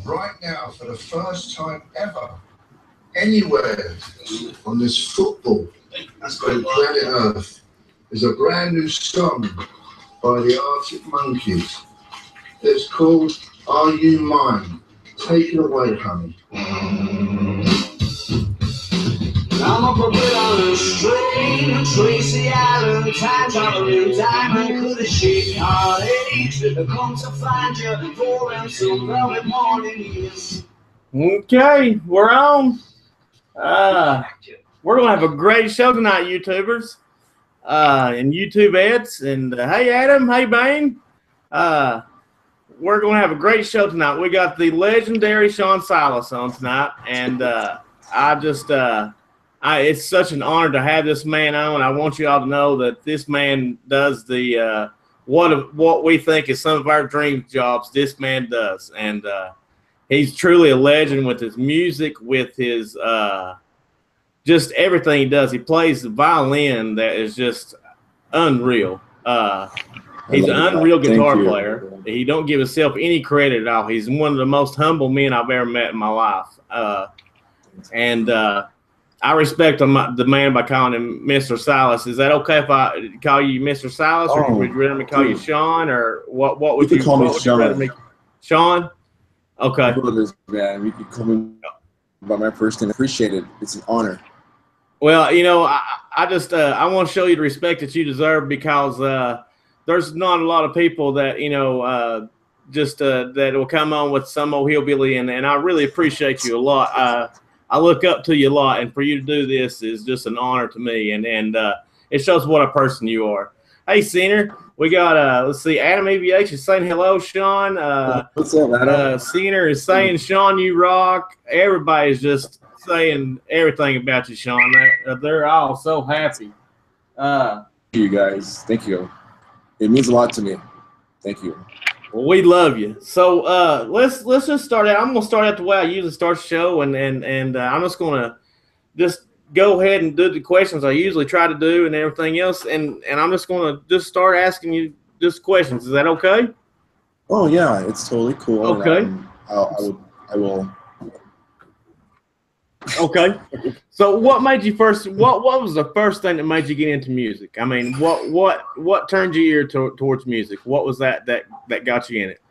right now, for the first time ever, anywhere on this football on planet Earth, is a brand new song by the Arctic Monkeys. It's called Are You Mine? Take it away, honey. I'm up a bit on a string, Tracy Allen, times are a real diamond, could have shaped heartache, come to find you for them some velvet morning years. Okay, we're on. We're gonna have a great show tonight, YouTubers, and YouTube ads. And hey, Adam, hey, Bane. We're gonna have a great show tonight. We got the legendary Sean Silas on tonight, and it's such an honor to have this man on. I want you all to know that this man does the what we think is some of our dream jobs. This man does, and he's truly a legend with his music, with his just everything he does. He plays the violin that is just unreal. He's an unreal guitar player. He don't give himself any credit at all. He's one of the most humble men I've ever met in my life. I respect him, the man, by calling him Mr. Silas. Is that okay if I call you Mr. Silas, or would you rather me call you Sean, or what would you call me Sean? Sean? Okay. Man, you could call me by my first name. Appreciate it. It's an honor. Well, you know, I just I want to show you the respect that you deserve, because there's not a lot of people that, you know, that will come on with some old hillbilly, and I really appreciate you a lot. I look up to you a lot, and for you to do this is just an honor to me, and it shows what a person you are. Hey, Senior, we got let's see, Adam EVH is saying hello, Sean. What's up, Adam? Senior is saying, Sean, you rock. Everybody's just saying everything about you, Sean. They're all so happy. You guys, thank you. It means a lot to me. Thank you. Well, we love you. So let's just start out. I'm gonna start out the way I usually start the show, and I'm just gonna go ahead and do the questions I usually try to do and everything else, and I'm just gonna start asking you just questions. Is that okay? Oh yeah, it's totally cool. Okay. I will. Okay. So what made you first? What was the first thing that made you get into music? I mean, what turned your ear towards music? What was that got you in it?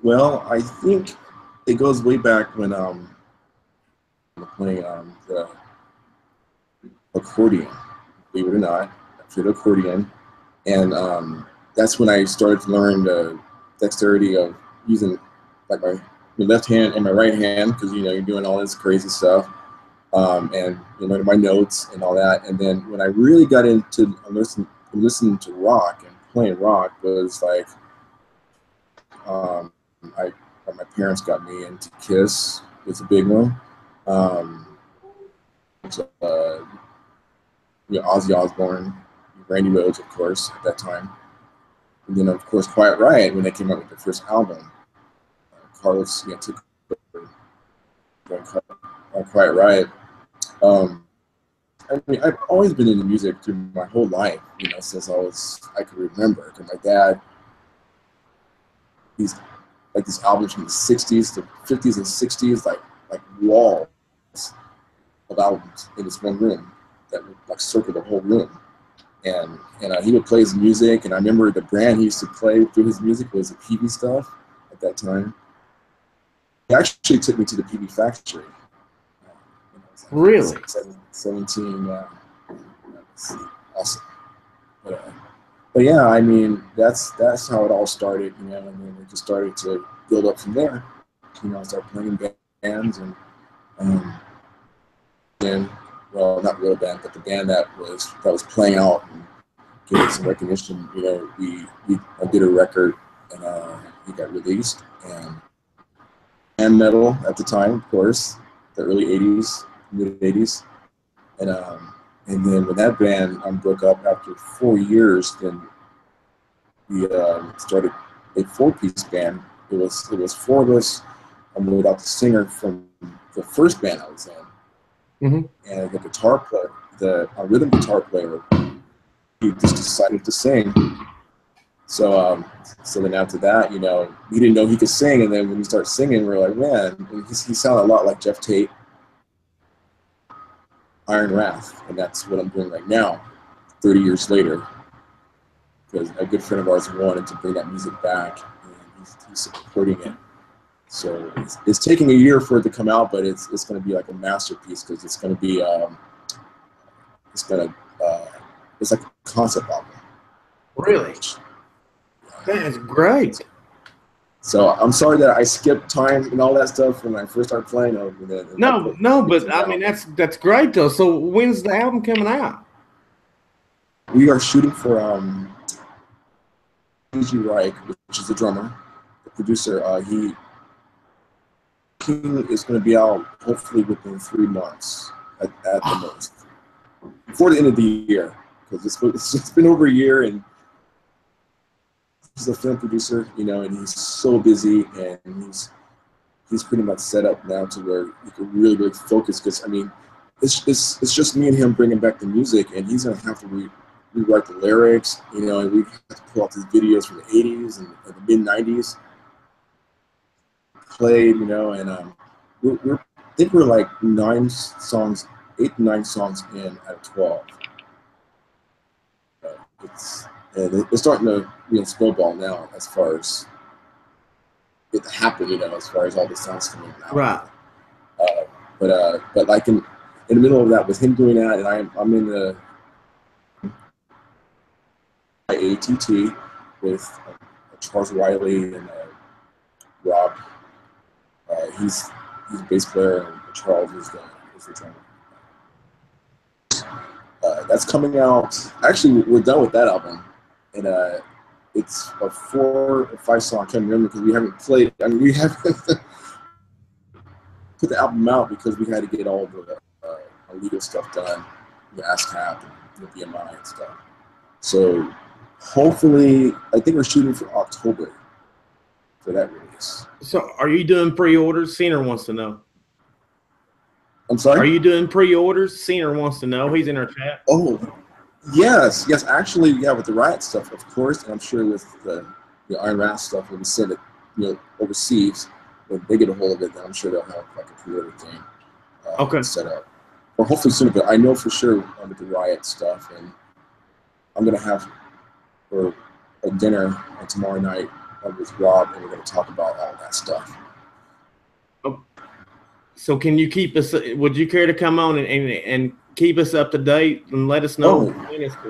Well, I think it goes way back when playing the accordion. Believe it or not, I played accordion, and that's when I started to learn the dexterity of using like my left hand and my right hand, because you know you're doing all this crazy stuff, and you know my notes and all that. And then when I really got into listening to rock and playing rock was like, my parents got me into Kiss. It's a big one. Ozzy Osbourne, Randy Rhoads, of course, at that time, and then of course Quiet Riot when they came out with their first album. Carlos took Quiet Riot. I mean, I've always been into music through my whole life, you know, since I could remember. Because my dad, these albums from the '60s, the '50s and '60s, like walls of albums in this one room that would like circle the whole room. And he would play his music, and I remember the brand he used to play through his music was the PB stuff at that time. He actually took me to the PB factory. Really? 17. Awesome. But yeah, I mean, that's how it all started, you know, and then it just started to build up from there. You know, I started playing bands, and well, not real band, but the band that was playing out and getting some recognition. You know, I did a record, and it got released, and metal at the time, of course, the early '80s, mid '80s, and then when that band broke up after 4 years, then we started a 4-piece band. It was 4 of us, without the singer from the first band I was in, and the guitar player, our rhythm guitar player, he just decided to sing. So so then after that, you know, we didn't know he could sing, and then when he started singing, we were like, man, he sounded a lot like Jeff Tate, Iron Wrath, and that's what I'm doing right now, 30 years later, because a good friend of ours wanted to bring that music back, and he's supporting it. So it's taking a year for it to come out, but it's going to be like a masterpiece, because it's going to be it's like a concept album. Really? That's great. So I'm sorry that I skipped time and all that stuff when I first started playing. No, but I mean that's great though. So when's the album coming out? We are shooting for G. Reich, which is the drummer, the producer. He is going to be out hopefully within 3 months at the most, before the end of the year, because it's been over a year, and he's a film producer, you know, and he's so busy, and he's pretty much set up now to where he can really focus, because I mean it's just me and him bringing back the music, and he's gonna have to rewrite the lyrics, you know, and we have to pull out these videos from the 80s and the mid 90s played, you know, and I think we're like 8 to 9 songs in out of 12. It's starting to, you know, snowball now as far as it happened, you know, as far as all the songs coming out. Right. But like in the middle of that, with him doing that, and I'm in the ATT with Charles Wiley and Rob. He's a bass player, and Charles is the drummer. That's coming out. Actually, we're done with that album, and it's a 4 or 5 song. I can't remember, because we haven't played. I mean, we haven't put the album out because we had to get all the legal stuff done, the ASCAP and the BMI and stuff. So hopefully, I think we're shooting for October for that release. So are you doing pre-orders? Cena wants to know. I'm sorry? Are you doing pre-orders? Cena wants to know. He's in our chat. Oh, yes. Actually, yeah, with the Riot stuff, of course, and I'm sure with the Iron Wrath stuff, when we send it, you know, overseas, when they get a hold of it, then I'm sure they'll have like a pre-order thing set up. Or hopefully sooner, but I know for sure with the Riot stuff, and I'm going to have for a dinner tomorrow night with Rob, and we're going to talk about all that stuff. So can you keep us? Would you care to come on and keep us up to date and let us know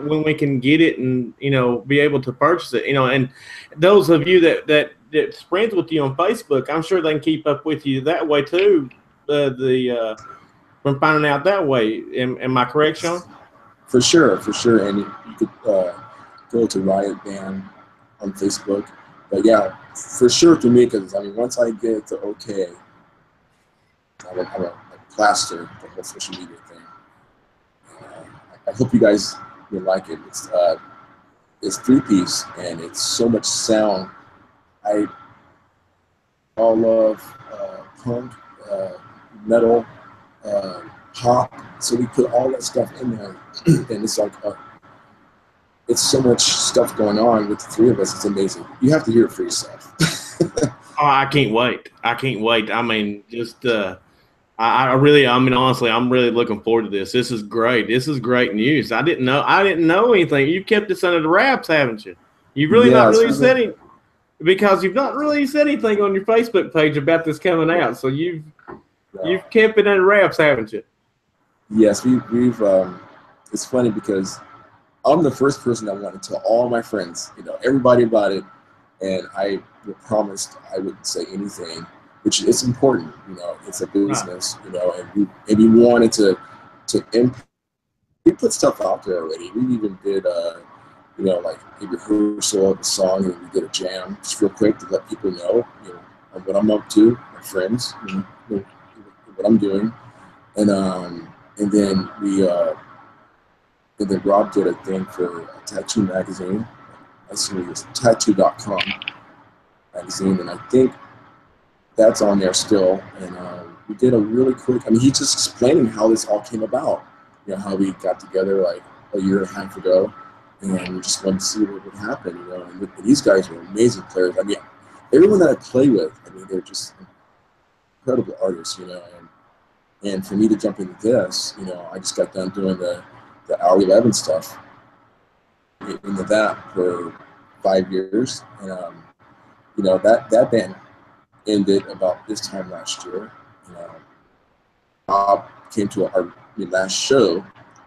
when we can get it, and you know, be able to purchase it? You know, and those of you that's friends with you on Facebook, I'm sure they can keep up with you that way too. From finding out that way. Am I correct, Sean? For sure. And you could go to Riot Band on Facebook. But yeah, for sure to me, because I mean, once I get the okay, I'm a plaster the whole social media thing. I hope you guys will like it. It's 3-piece, and it's so much sound. I all love punk, metal, pop. So we put all that stuff in there, and it's like it's so much stuff going on with the 3 of us. It's amazing. You have to hear it for yourself. Oh, I can't wait. I mean, just I mean, honestly, I'm really looking forward to this. This is great. This is great news. I didn't know anything. You kept this under the wraps, haven't you? You've really not really said it, because you've not really said anything on your Facebook page about this coming out. So you've kept it under wraps, haven't you? Yes, we've. It's funny because I'm the first person that wanted to tell all my friends, you know, everybody about it, and I promised I wouldn't say anything. Which is important, you know. It's a business, you know, and we wanted to we put stuff out there already. We even did, you know, like a rehearsal of a song, and we did a jam just real quick to let people know, you know, what I'm up to, my friends, you know, what I'm doing, and then Rob did a thing for a tattoo magazine. I assume it was tattoo.com magazine, and I think that's on there still, and we did a really quick. I mean, he's just explaining how this all came about. You know, how we got together like a year and a half ago, and we just wanted to see what would happen, you know. And these guys were amazing players. I mean, everyone that I play with, I mean, they're just incredible artists, you know. And for me to jump into this, you know, I just got done doing the Hour 11 stuff into that for 5 years, and you know, that band ended about this time last year. You know, Bob came to our last show, and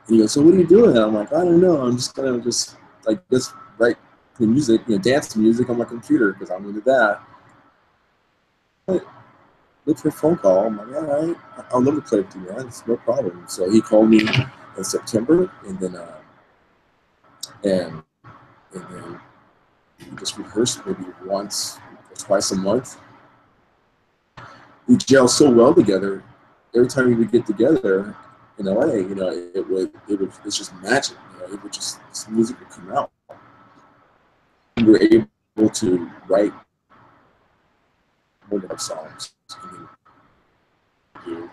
he goes, "So what are you doing?" And I'm like, "I don't know. I'm just gonna just write the music, you know, dance music on my computer because I'm into that." But look for a phone call. I'm like, "All right, I'll never play with you, man. It's no problem." So he called me in September, and then and then we just rehearsed maybe once or twice a month. We gel so well together. Every time we would get together in LA, you know, it's just magic. You know, it would just, this music would come out. We were able to write more than 5 songs. Yeah,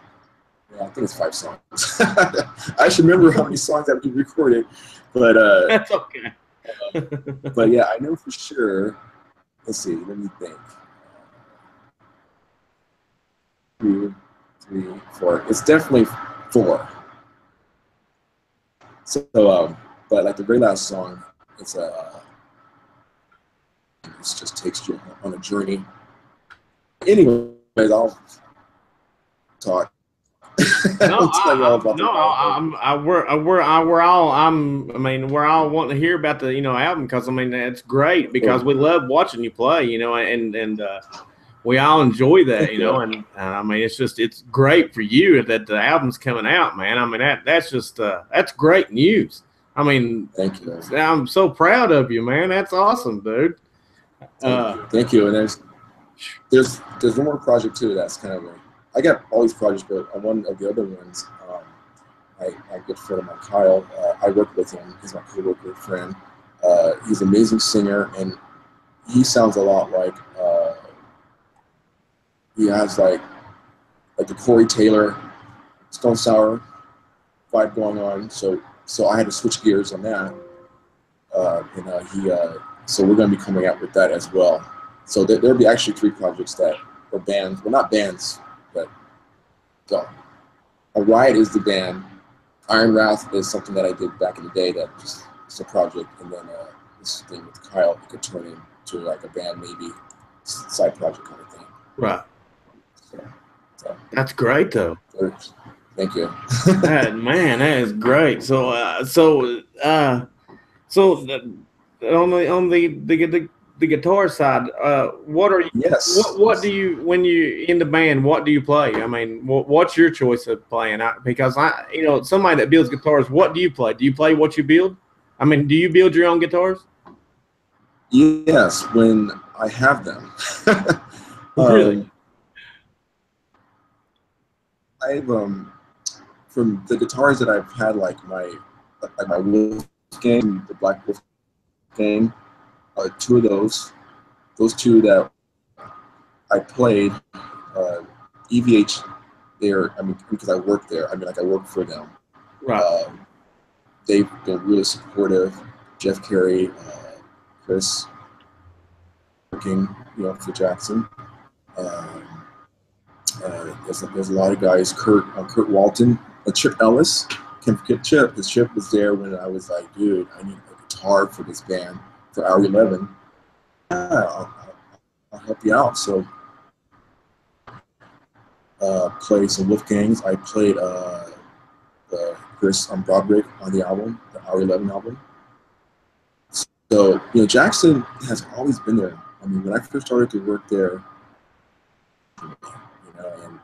I think it's 5 songs. I should remember how many songs that we recorded, but That's okay. but yeah, I know for sure. Let's see. Let me think. 2, 3, 4. It's definitely 4. So, but like the very last song, it just takes you on a journey. Anyways, I'll talk. No, we're all wanting to hear about the, you know, album, because I mean, it's great because we love watching you play, you know, and we all enjoy that, you know, and I mean, it's great for you that the album's coming out, man. I mean, that's great news. I mean, thank you. I'm so proud of you, man. That's awesome, dude. Thank you. And there's one more project too. That's kind of I got all these projects, but on one of the other ones, I good friend of mine, Kyle. I work with him. He's my co-worker friend. He's an amazing singer, and he sounds a lot like he has like the Corey Taylor, Stone Sour vibe going on. So I had to switch gears on that. So we're going to be coming out with that as well. So there'll be actually 3 projects that are bands. Well, not bands, but A Riot is the band. Iron Wrath is something that I did back in the day that just it's a project, and then this thing with Kyle could turn into like a band, maybe side project kind of thing. Right. So. That's great, though. Thank you. Man, that is great. So on the guitar side, what are you? Yes. What do you, when you in the band? What do you play? I mean, what's your choice of playing? Because you know, somebody that builds guitars, what do you play? Do you play what you build? I mean, do you build your own guitars? Yes, when I have them. Really? I've from the guitars that I've had, like my Wolfgang, the Black Wolfgang, 2 of those 2 that I played, EVH there. I mean, because I work there. I mean, like I work for them. Right. They've been really supportive. Jeff Carey, Chris, working, you know, for Jackson. There's a lot of guys. Kurt Walton, Chip Ellis. Can't forget Chip, because Chip was there when I was like, dude, I need a guitar for this band for Hour 11. Yeah, I'll help you out. So played some Wolfgangs. I played Chris on Broderick on the album, the Hour 11 album. So, you know, Jackson has always been there. I mean, when I first started to work there, you know, and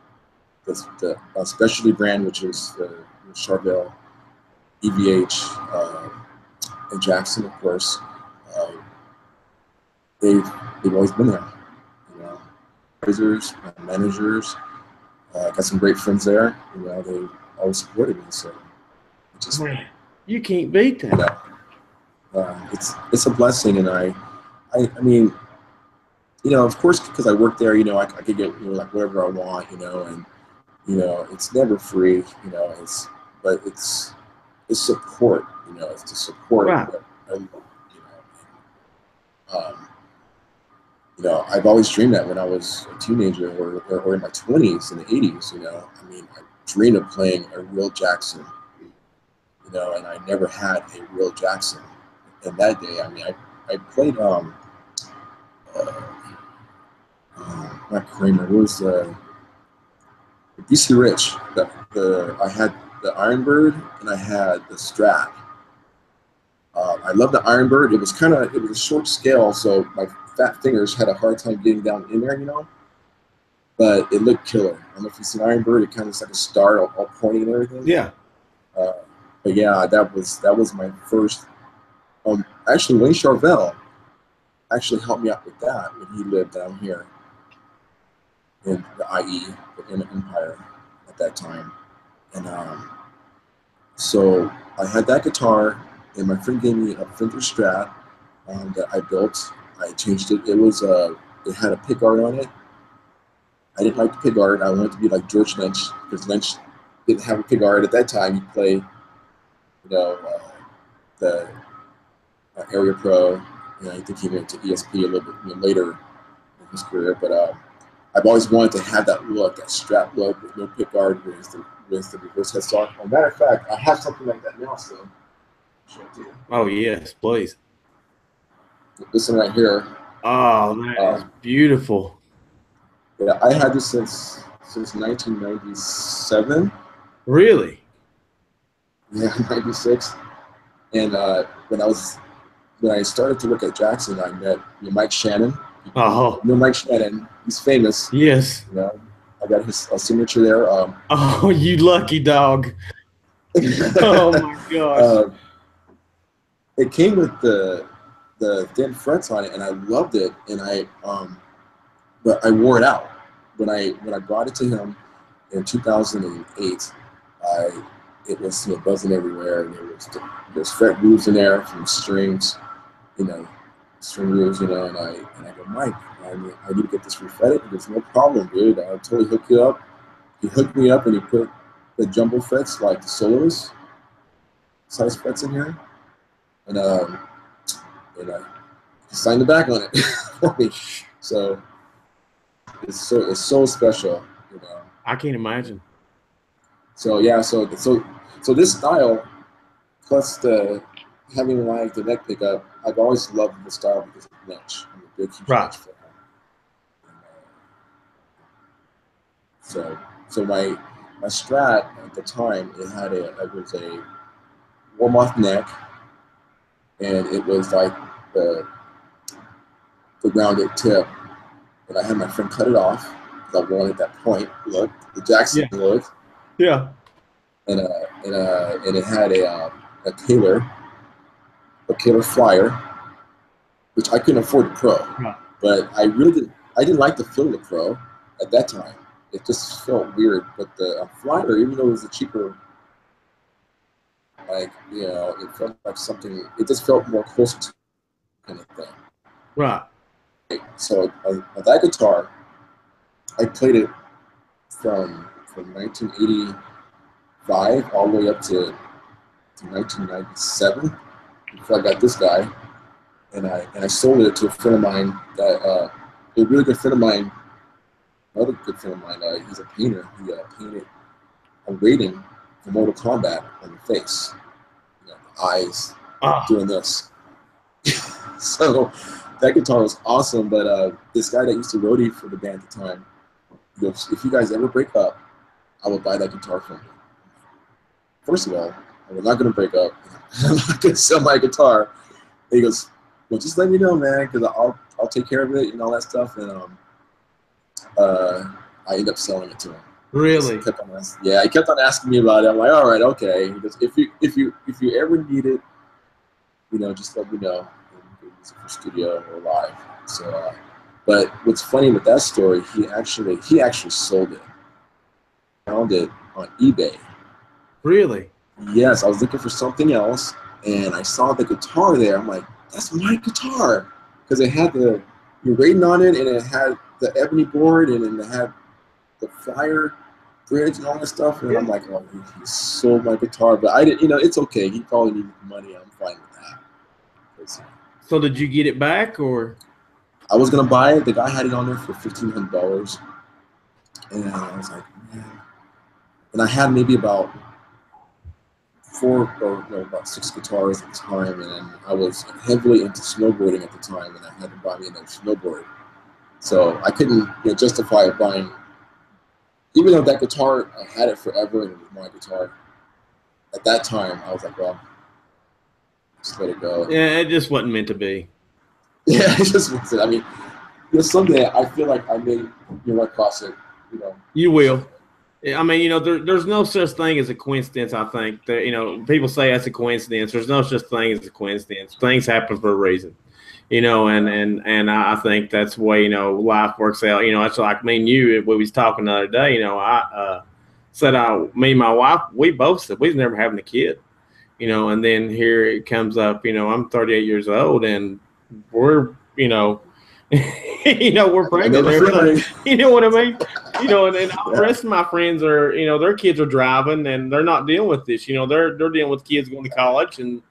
the specialty brand, which is the Charvel, EVH, and Jackson, of course, they've always been there. You know, advisors, managers, got some great friends there. You know, they always supported me. So, man, you can't beat that. You know, it's a blessing, and I mean, you know, of course, because I work there, you know, I could get, you know, like whatever I want, you know, and you know, it's never free, you know, but it's support, you know, it's to support. Right. you know, I've always dreamed that when I was a teenager or in my 20s in the 80s, you know, I mean, I dreamed of playing a real Jackson, you know, and I never had a real Jackson. And that day, I mean, I played, not Kramer, it was BC Rich. I had the Ironbird and I had the Strat. I love the Ironbird. It was a short scale, so my fat fingers had a hard time getting down in there, you know. But it looked killer. I don't know if you've seen Ironbird. It kind of looks like a star, all pointing and everything. Yeah. But yeah, that was my first. Actually, Wayne Charvel actually helped me out with that when he lived down here in the IE, in the Empire at that time. And so I had that guitar, and my friend gave me a Fender Strat that I built. I changed it. It had a pickguard on it. I didn't like the pickguard. I wanted to be like George Lynch, because Lynch didn't have a pickguard at that time. He played, you know, the Area Pro. You know, I think he went to ESP a little bit later in his career. But I've always wanted to have that look, that Strat look with no pickguard, with the reverse headstock. As a matter of fact, I have something like that now, so I'll show it to you. Oh yes, please. This one right here. Oh, that is beautiful. Yeah, I had this since 1997. Really? Yeah, 96. And when I started to work at Jackson, I met Mike Shannon. Oh. You know Mike Shannon? He's famous. Yes. You know, I got his signature there. Oh, you lucky dog. Oh my gosh. It came with the thin frets on it, and I loved it. And but I wore it out when I brought it to him in 2008. It was, you know, buzzing everywhere, and there's fret grooves in there from strings, you know, string grooves, you know. And I go, Mike, I need to get this refretted. He goes, no problem, dude. I'll totally hook you up. He hooked me up, and he put the jumbo frets, like the Solaris size frets in here, and he signed the back on it for me. So it's so special, you know. I can't imagine. So yeah, so this style, plus having like the neck pickup, I've always loved the style because of Lynch. I'm a big huge Lynch fan. So my Strat at the time, it was a warm-off neck, and it was like the rounded tip, and I had my friend cut it off because I wanted that point look, the Jackson look. Yeah. And it had a Taylor Flyer, which I couldn't afford the Pro, but I didn't like the feel of the Pro at that time. It just felt weird. But the Flyer, even though it was a cheaper, like, you know, it felt like something. It just felt more closer to kind of thing. Right. So that guitar, I played it from 1985 all the way up to 1997 before I got this guy, and I sold it to a friend of mine that a really good friend of mine, another good friend of mine. He's a painter. He painted a rating for Mortal Kombat on the face, you know, the eyes doing this. So that guitar was awesome. But this guy that used to roadie for the band at the time, he goes, if you guys ever break up, I will buy that guitar from you. First of all, we're not going to break up. I'm not going to sell my guitar. And he goes, well, just let me know, man, because I'll take care of it and all that stuff. And I ended up selling it to him. Really? He kept on asking me about it. I'm like, all right, okay. He goes, if you ever need it, you know, just let me know. And you can use it for studio or live. So, but what's funny with that story, he actually sold it. Found it on eBay. Really? Yes, I was looking for something else, and I saw the guitar there. I'm like, that's my guitar, because it had the rating on it, and it had the ebony board, and it had the Flyer bridge and all that stuff. And I'm like, oh, he sold my guitar, but I didn't. You know, it's okay. He probably needed the money. I'm fine with that. So did you get it back, or? I was gonna buy it. The guy had it on there for $1,500, and I was like, man. And I had maybe about about 6 guitars at the time, and I was heavily into snowboarding at the time, and I had to buy me another snowboard. So I couldn't justify buying, even though that guitar, I had it forever and it was my guitar. At that time, I was like, well, just let it go. Yeah, it just wasn't meant to be. Yeah, it just wasn't. I mean, someday I feel like I may run across it. You will. I mean, there's no such thing as a coincidence. I think that people say that's a coincidence. There's no such thing as a coincidence. Things happen for a reason, and I think that's the way life works out. It's like me and you. We was talking the other day. I said me and my wife, we both said we was never having a kid, and then here it comes up. I'm 38 years old, and we're we're pregnant. You know what I mean? And the rest of my friends are, their kids are driving and they're not dealing with this. They're dealing with kids going to college, and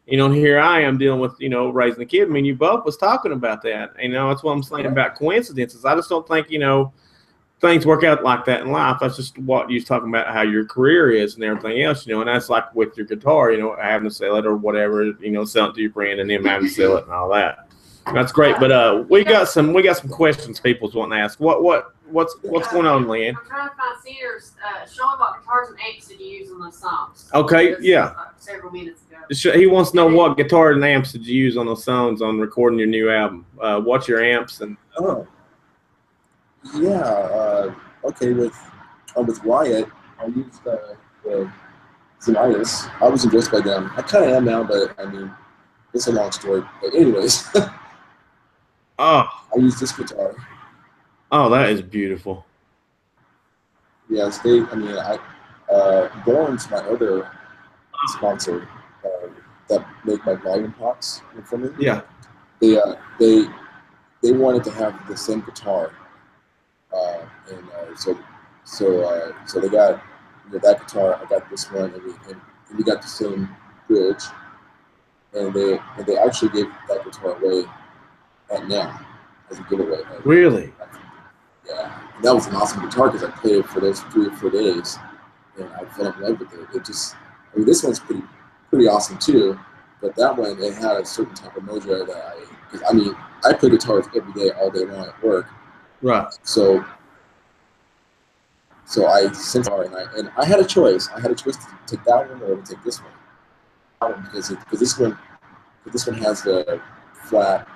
here I am dealing with raising a kid. I mean, you both was talking about that. That's what I'm saying about coincidences. I just don't think things work out like that in life. That's just what you was talking about, how your career is and everything else. And that's like with your guitar, having to sell it or whatever, sell it to your friend and then having to sell it and all that. That's great, but we got some questions people's wanting to ask. What's going on, Lynn? I'm trying to find singers. Sean, what guitars and amps did you use on those songs? Okay, yeah. Several minutes ago. He wants to know what guitar and amps did you use on those songs on recording your new album. What's your amps and? Okay. With Wyatt, I used the Silas. I was impressed by them. I kind of am now, but I mean, it's a long story. But anyways. I use this guitar. Oh, that is beautiful. Yes, Born's my other sponsor that make my volume pots for me. Yeah. They wanted to have the same guitar, so they got that guitar. I got this one, and we got the same bridge, and they actually gave that guitar away now as a giveaway. Really? Yeah, and that was an awesome guitar because I played it for those 3 or 4 days, and I fell in love with it. This one's pretty awesome too, but that one, it had a certain type of mojo that I play guitars every day, all day long at work. Right. So I sent her, and I had a choice. I had a choice to take that one or to take this one, because this one has the flat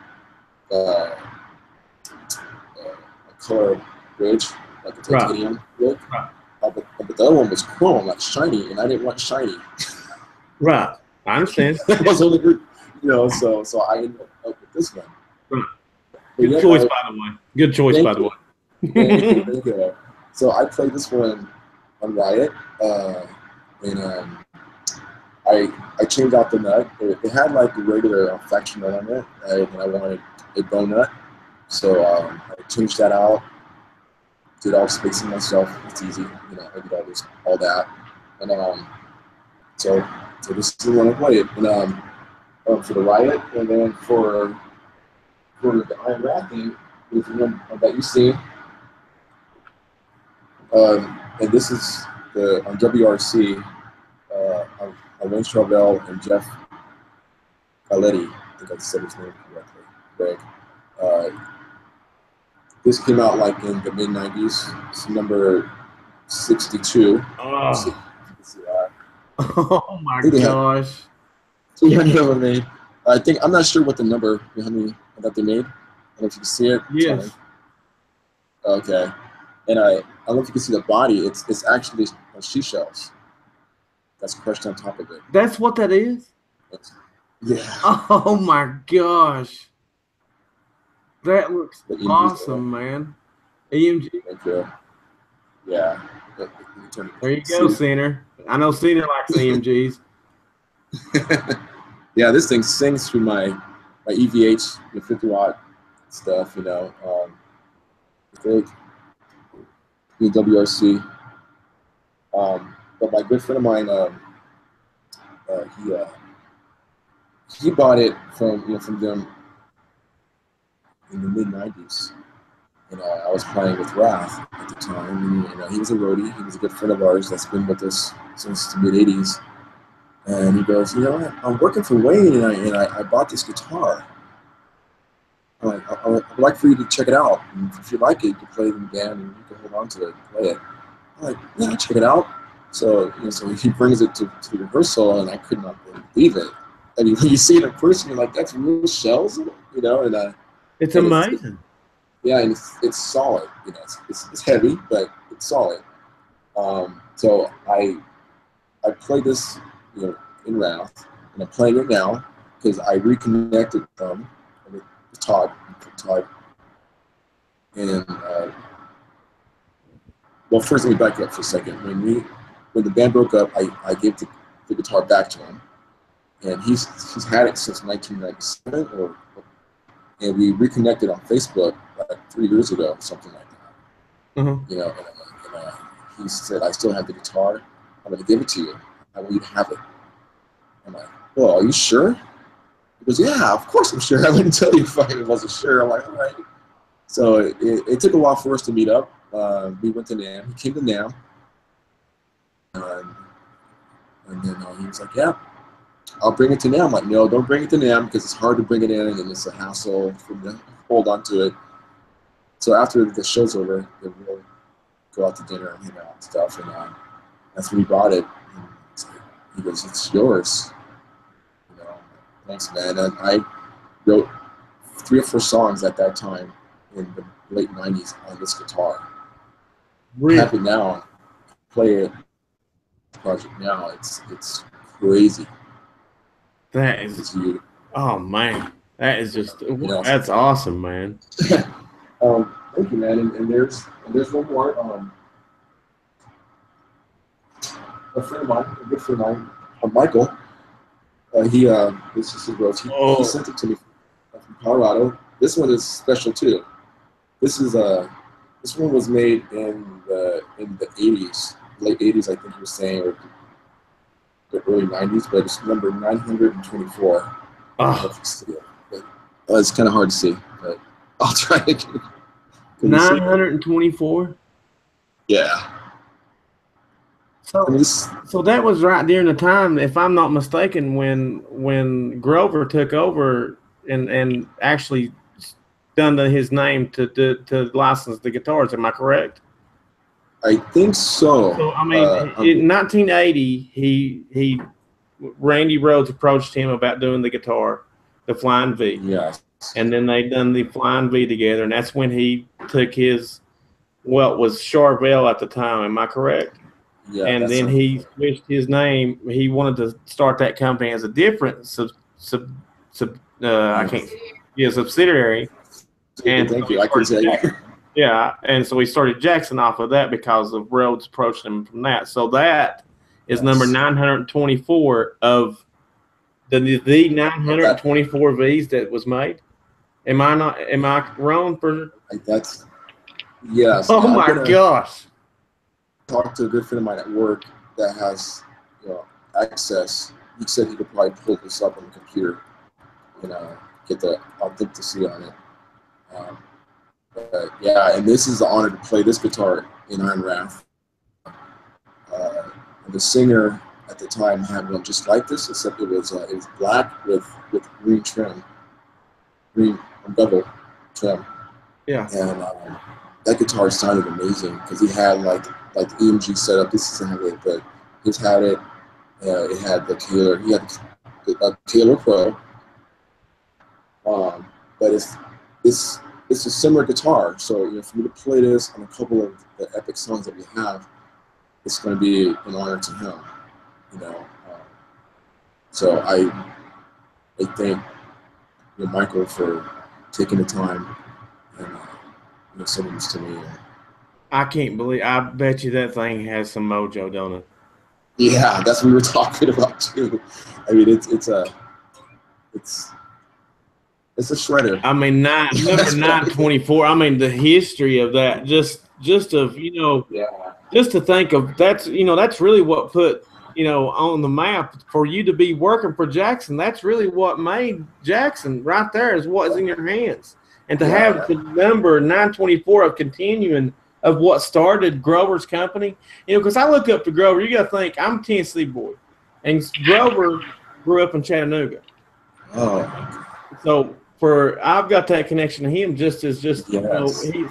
color bridge, like a titanium look. Right. But the other one was chrome, like shiny, and I didn't want shiny. Right. I understand. That was only good, so I ended up with this one. Right. Good choice, by the way. Good choice, by the way. Thank you. So I played this one on Riot, and I changed out the nut. It had like the regular flexion nut on it, and I wanted a bone nut. So I changed that out, did all the spacing myself. It's easy, I did all that, and so this is the one I played, and for the Riot, and then for the Iron Rat thing, is the one that you see, and this is on WRC, Wayne Chauvel and Jeff Galetti, I think I said his name correctly, Greg. This came out like in the mid-90s. It's number 62. Oh, oh my gosh. 200 of them made. I'm not sure what the number, how many that they made. I don't know if you can see it. Yes. Okay. And I don't know if you can see the body. It's actually seashells that's crushed on top of it. That's what that is? Yeah. Oh my gosh. That looks awesome, man. EMG. Thank you. Yeah. There you go, Center. I know Center likes EMGs. Yeah, this thing sings through my EVH, the 50 watt stuff, the WRC. But my good friend of mine, he bought it from them in the mid '90s. I was playing with Wrath at the time, and he was a roadie. He was a good friend of ours that's been with us since the mid '80s. And he goes, I'm working for Wayne, and I bought this guitar. I'm like, I'd like for you to check it out. And if you like it, you can play it in the band, and you can hold on to it and play it. I'm like, yeah, check it out. So, so he brings it to rehearsal, and I could not believe it. I mean, when you see it in person, you're like, that's real shells, and it's amazing. Yeah, and it's solid. It's heavy, but it's solid. So I played this, in Wrath, and I'm playing it now because I reconnected them with Todd, and well, first let me back up for a second. When the band broke up, I gave the guitar back to him, and he's had it since 1997, and we reconnected on Facebook like 3 years ago, something like that. Mm-hmm. And he said, I still have the guitar. I'm going to give it to you. I want you to have it. I'm like, well, are you sure? He goes, yeah, of course I'm sure. I wouldn't tell you if I wasn't sure. I'm like, all right. So it took a while for us to meet up. We went to NAMM. He came to NAMM. And then he was like, yeah, I'll bring it to NAMM. I'm like, no, don't bring it to NAMM because it's hard to bring it in and it's a hassle for me to hold on to it. So after the show's over, we'll go out to dinner and hang out and stuff. And that's when he bought it. And he goes, it's yours. Thanks, man. And I wrote 3 or 4 songs at that time in the late '90s on this guitar. Really? I have it now. Play it. Project now. It's crazy. That is. It's huge. Oh man, that is just. That's awesome, man. Thank you, man. And there's one more. A friend of mine, a good friend of mine, Michael. This is his rose. He sent it to me from Colorado. This one is special too. This one was made in the '80s, late '80s, I think he was saying, or the early '90s. But it's number 924. Oh. It's kind of hard to see, but I'll try to. 924. Yeah. So that was right during the time, if I'm not mistaken, when Grover took over and actually done his name to license the guitars. Am I correct? I think so. So I mean, in 1980, Randy Rhoads approached him about doing the guitar, the Flying V. Yes. And then they done the Flying V together, and that's when he took his, well, it was Charvel at the time. Am I correct? Yeah, and then he switched his name. He wanted to start that company as a different subsidiary. And thank you. I could say that. Yeah, and so he started Jackson off of that because of Rhoads approaching him from that. So that is number 924 of the 924 V's that was made. Am I wrong for? That's yes. Oh my gosh. Talked to a good friend of mine at work that has access. He said he could probably pull this up on the computer and get the authenticity on it. But yeah, and this is the honor to play this guitar in Iron Wrath. The singer at the time had one just like this, except it was black with green trim, green bevel trim. Yeah. And that guitar sounded amazing because he had like the EMG setup. This isn't how it, but he's had it. It had the Taylor. He had the Taylor Pro. But it's a similar guitar. So for me to play this on a couple of the epic songs that we have, it's going to be an honor to him. So I thank Michael for taking the time and sending this to me. I can't believe. I bet you that thing has some mojo, don't it? Yeah, that's what we were talking about too. I mean, it's a shredder. I mean, number 924. I mean, the history of that. Just of yeah. Just to think of that's really what put you know, on the map for you to be working for Jackson. That's really what made Jackson right there is what is in your hands. And to have the number 924 of continuing of what started Grover's company, you know, because I look up to Grover, you got to think I'm a Tennessee boy. And Grover grew up in Chattanooga. Oh. So I've got that connection to him you know,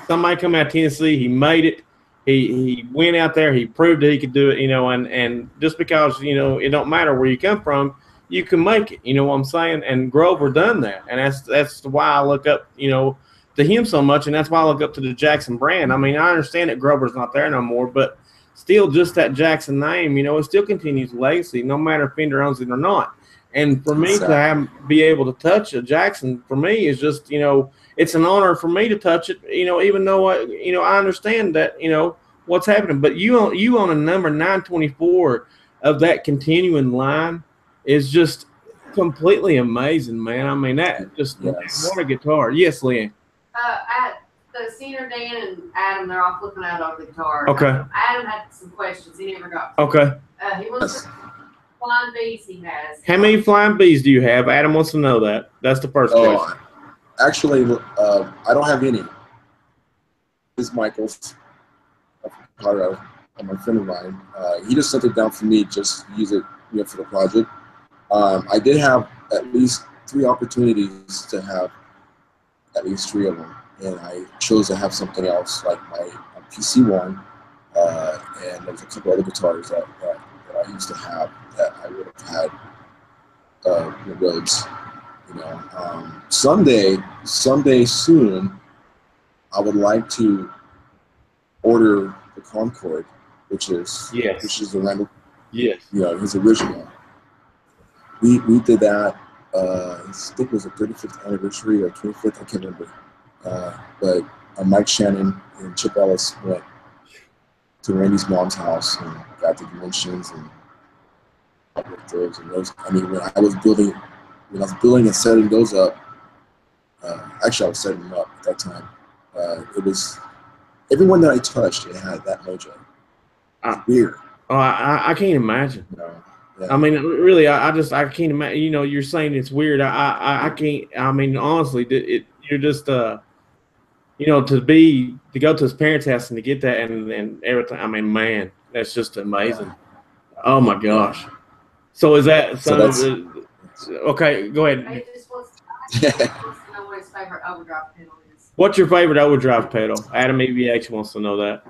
somebody come out of Tennessee, he made it. He went out there, he proved that he could do it, you know, and just because, you know, it don't matter where you come from, you can make it, you know what I'm saying? And Grover done that. And that's why I look up, you know, to him so much, and that's why I look up to the Jackson brand. I mean, I understand that Grover's not there no more, but still just that Jackson name, you know, it still continues legacy, no matter if Fender owns it or not. And for me to be able to touch a Jackson, for me, is just, you know, it's an honor for me to touch it, you know, even though, I understand that, you know, what's happening. But you on a number 924 of that continuing line is just completely amazing, man. I mean, that just, what a guitar. Yes, Lynn. At the senior Dan and Adam, they're all flipping out over the guitar. Okay. Adam had some questions he never got. Okay. He wants to Flying Bees he has. How many Flying Bees do you have? Adam wants to know that. That's the first question. Actually, I don't have any. This is Michael's from Colorado, my friend of mine. He just sent it down for me just to use it, you know, for the project. I did have at least 3 opportunities to have at least 3 of them, and I chose to have something else, like my PC one, and there's a couple other guitars that I used to have that I would have had the Rhodes, you know. Someday soon, I would like to order the Concord, which is the Randall, you know, his original. We did that. I think it was the 35th anniversary or 25th. I can't remember. But Mike Shannon and Chip Ellis went to Randy's mom's house and got the dimensions and those. And those. I mean, when I was building and setting those up, actually I was setting them up at that time. It was everyone that I touched, it had that mojo. Weird. Oh, I can't imagine. No. I mean, really, I can't imagine. You know, you're saying it's weird. I can't. I mean, honestly, you're just you know, to go to his parents' house and to get that and everything. I mean, man, that's just amazing. Yeah. Oh my gosh. So is that okay? Go ahead. He just wants to know what his favorite overdrive pedal is. What's your favorite overdrive pedal? Adam EVH wants to know that.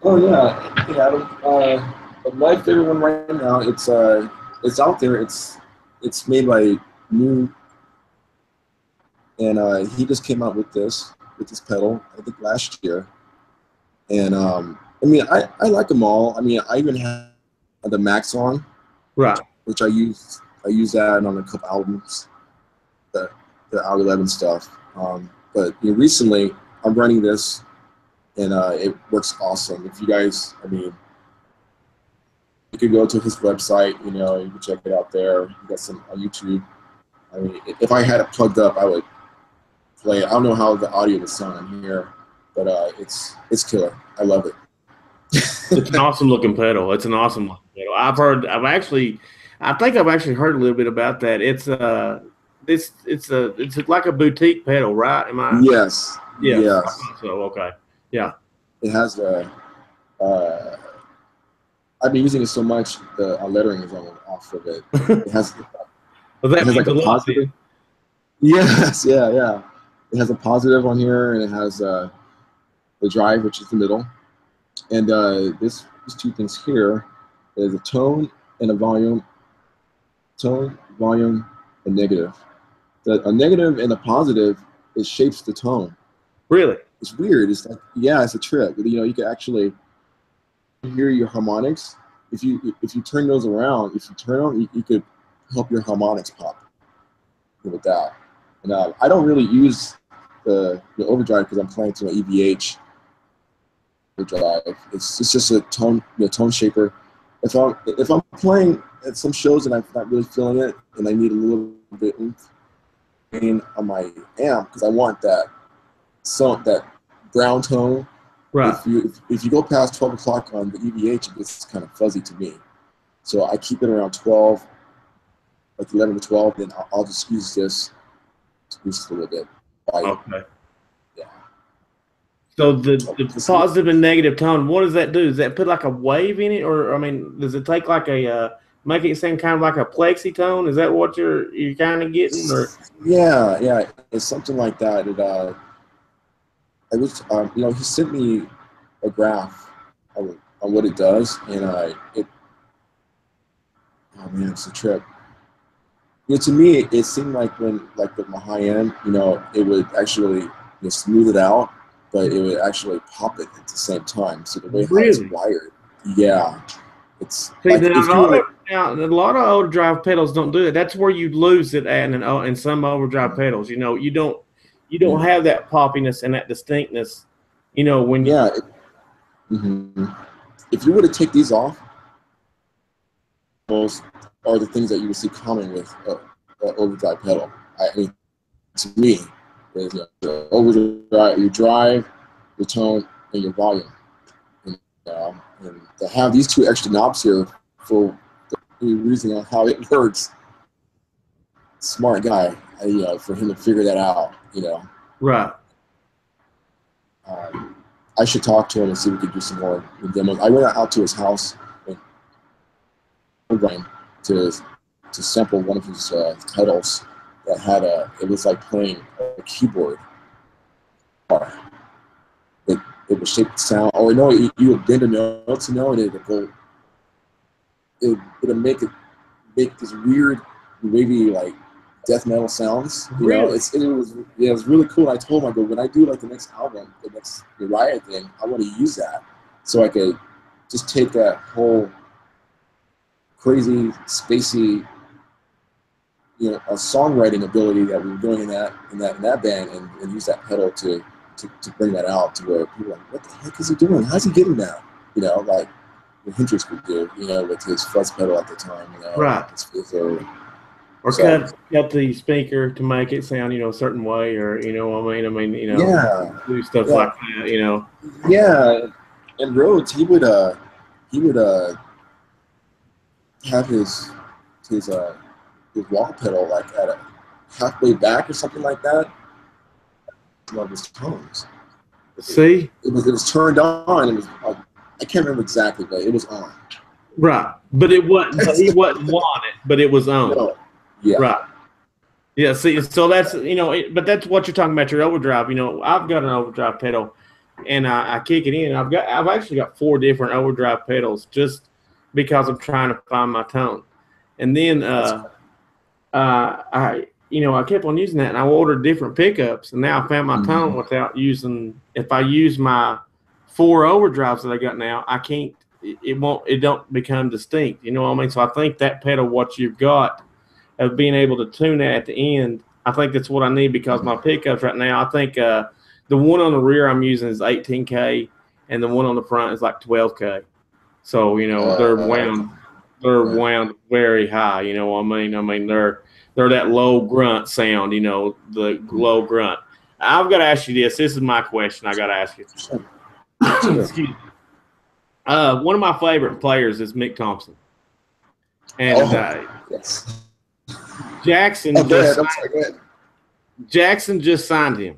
Oh yeah, Adam. My favorite one right now, it's out there. It's made by New, and he just came out with this pedal, I think last year. And I mean, I like them all. I mean, I even have the Maxon, right, which I use that on a couple albums, the R11 stuff. But you know, recently I'm running this, and it works awesome. If you guys, I mean, you could go to his website, you know, you can check it out there. You got some on YouTube. I mean, if I had it plugged up, I would play it. I don't know how the audio would sound on here, but it's killer. I love it. It's an awesome looking pedal. It's an awesome looking pedal. I think I've actually heard a little bit about that. It's like a boutique pedal, right? Am I? Yes. Yes. So okay. Yeah. It has I've been using it so much, the lettering is all off of it. It has, like a positive. Yes, yeah. It has a positive on here, and it has the drive, which is the middle. And these 2 things here is a tone and a volume. Tone, volume, and negative. A negative and a positive, it shapes the tone. Really? It's weird. It's like, yeah, it's a trick. You know, you can actually hear your harmonics. If you turn those around, if you turn them, you could help your harmonics pop with that. And I don't really use the overdrive because I'm playing to an EVH overdrive. It's just a tone shaper. If I'm playing at some shows and I'm not really feeling it and I need a little bit on my amp because I want that brown tone. Right. If you go past 12 o'clock on the EVH, it gets kind of fuzzy to me. So I keep it around 12, like 11 to 12. Then I'll just use this to boost it a little bit. Okay. Yeah. So the positive and negative tone, what does that do? Does that put like a wave in it, or I mean, does it take like a make it seem kind of like a plexi tone? Is that what you're kind of getting? Or yeah, it's something like that. I wish, he sent me a graph on what it does, and oh man, it's a trip. To me, it seemed like when, like with my high end, it would actually smooth it out, but it would actually pop it at the same time. So the way how it's wired, yeah, it's see, like, a lot of overdrive pedals don't do it. That's where you lose it at, in some overdrive pedals. You don't have that poppiness and that distinctness. When if you were to take these off, those are the things that you would see common with an overdrive pedal. I mean, to me, overdrive, your drive, your tone, and your volume. And to have these two extra knobs here for the reason on how it works, smart guy, for him to figure that out, Right. I should talk to him and see if we could do some more demos. I went out to his house to sample one of his pedals that had it was like playing a keyboard. It would shape the sound, or you would bend the notes, and it would go. It would make this weird, wavy, like death metal sounds. Really? It was really cool. I told him, I go, when I do like the next album, the next Riot thing, I want to use that so I could just take that whole crazy, spacey, a songwriting ability that we were doing in that band, and use that pedal to bring that out to where people are like, what the heck is he doing? How's he getting that? Like what Hendrix would do, with his fuzz pedal at the time, right. Or cut the speaker to make it sound, a certain way, or yeah, do stuff like that, Yeah, and Rhodes, he would have his wall pedal like at a halfway back or something like that. One of his tones. See, it was turned on. It was I can't remember exactly, but it was on. Right, but it wasn't. But he wasn't on it, but it was on. No. Yeah. Right. Yeah. See, so that's but that's what you're talking about. Your overdrive. I've got an overdrive pedal, and I kick it in. I've actually got 4 different overdrive pedals just because I'm trying to find my tone, and then I kept on using that, and I ordered different pickups, and now I found my tone without using. If I use my 4 overdrives that I got now, I can't. It don't become distinct. You know what I mean? So I think that pedal, what you've got, of being able to tune that at the end, I think that's what I need, because my pickups right now, I think the one on the rear I'm using is 18K, and the one on the front is like 12K. So they're wound very high. You know what I mean? I mean they're that low grunt sound. The low grunt. I've got to ask you this. This is my question. I got to ask you. Excuse me. One of my favorite players is Mick Thompson, and yes. Jackson just signed him.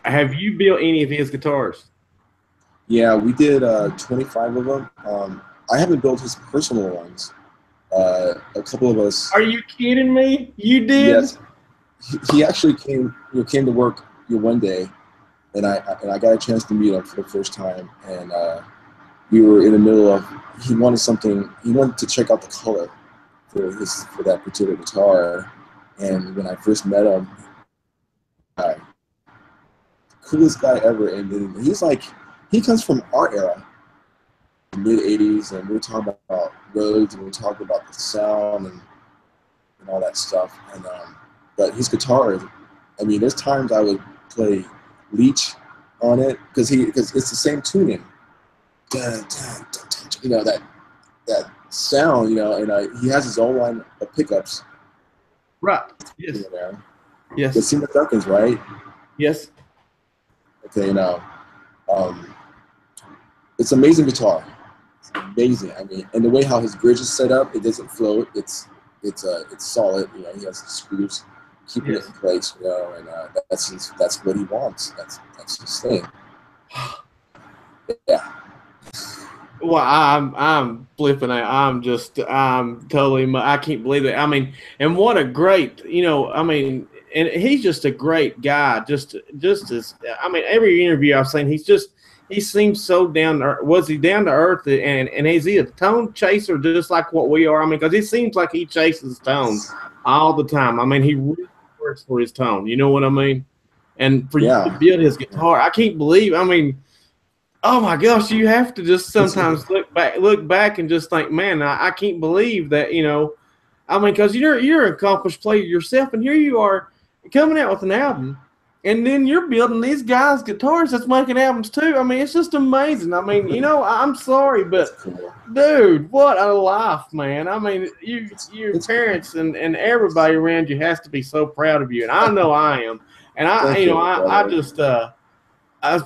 Have you built any of his guitars? Yeah, we did 25 of them. I haven't built his personal ones. A couple of us. Are you kidding me? You did? Yes. He actually came to work one day, and I got a chance to meet him for the first time, and we were in the middle of. He wanted to check out the color for that particular guitar, and when I first met him, coolest guy ever, and then he comes from our era, mid '80s, and we were talking about Rhodes, and we were talking about the sound and all that stuff, and but his guitar, there's times I would play Leech on it because it's the same tuning, that sound, and he has his own line of pickups. Right. Yes. Yes. The Seymour Duncan's, right? Yes. Okay. It's an amazing guitar. amazing. I mean, and the way how his bridge is set up, it doesn't float. It's solid. You know, he has the screws keeping it in place. You know, and that's what he wants. That's his thing. Yeah. Well, I'm flipping out. I'm totally. I can't believe it. I mean, and what a great, you know. I mean, and he's just a great guy. Just as, I mean, every interview I've seen, he seems so down to earth. Was he down to earth? And is he a tone chaser just like what we are? I mean, because it seems like he chases tones all the time. I mean, he really works for his tone. You know what I mean? And for you to build his guitar, I can't believe. I mean, oh my gosh, you have to just sometimes look back and just think, man, I can't believe that, you know. I mean, because you're an accomplished player yourself, and here you are coming out with an album, and then you're building these guys' guitars that's making albums too. I mean, it's just amazing. I mean, you know, I'm sorry, but dude, what a life, man. I mean, your parents and everybody around you has to be so proud of you, and I know I am. And I just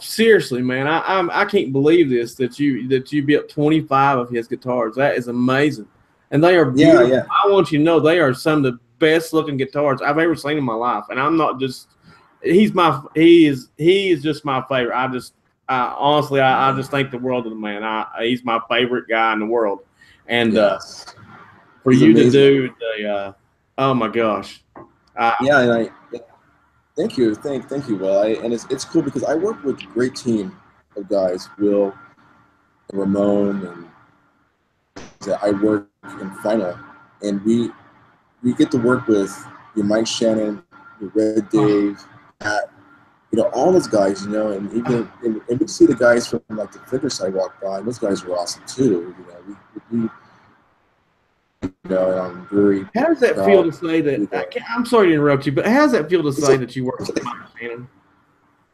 seriously, man, I can't believe this that you built 25 of his guitars. That is amazing, and they are beautiful. Yeah. I want you to know they are some of the best looking guitars I've ever seen in my life, and I'm not just. He is just my favorite. Honestly, I just think the world of the man. He's my favorite guy in the world, and for you to do the oh my gosh, Thank you, thank you, Will. And it's cool because I work with a great team of guys, Will, and Ramon, and I work in final, and we get to work with Mike Shannon, Red Dave, Pat, you know, all those guys, you know, and even and we see the guys from like the Fender side walk by, and those guys were awesome too. You know, we you know, I'm very. How does that feel to say that? I'm sorry to interrupt you, but how does that feel to say that you work with Mike Shannon?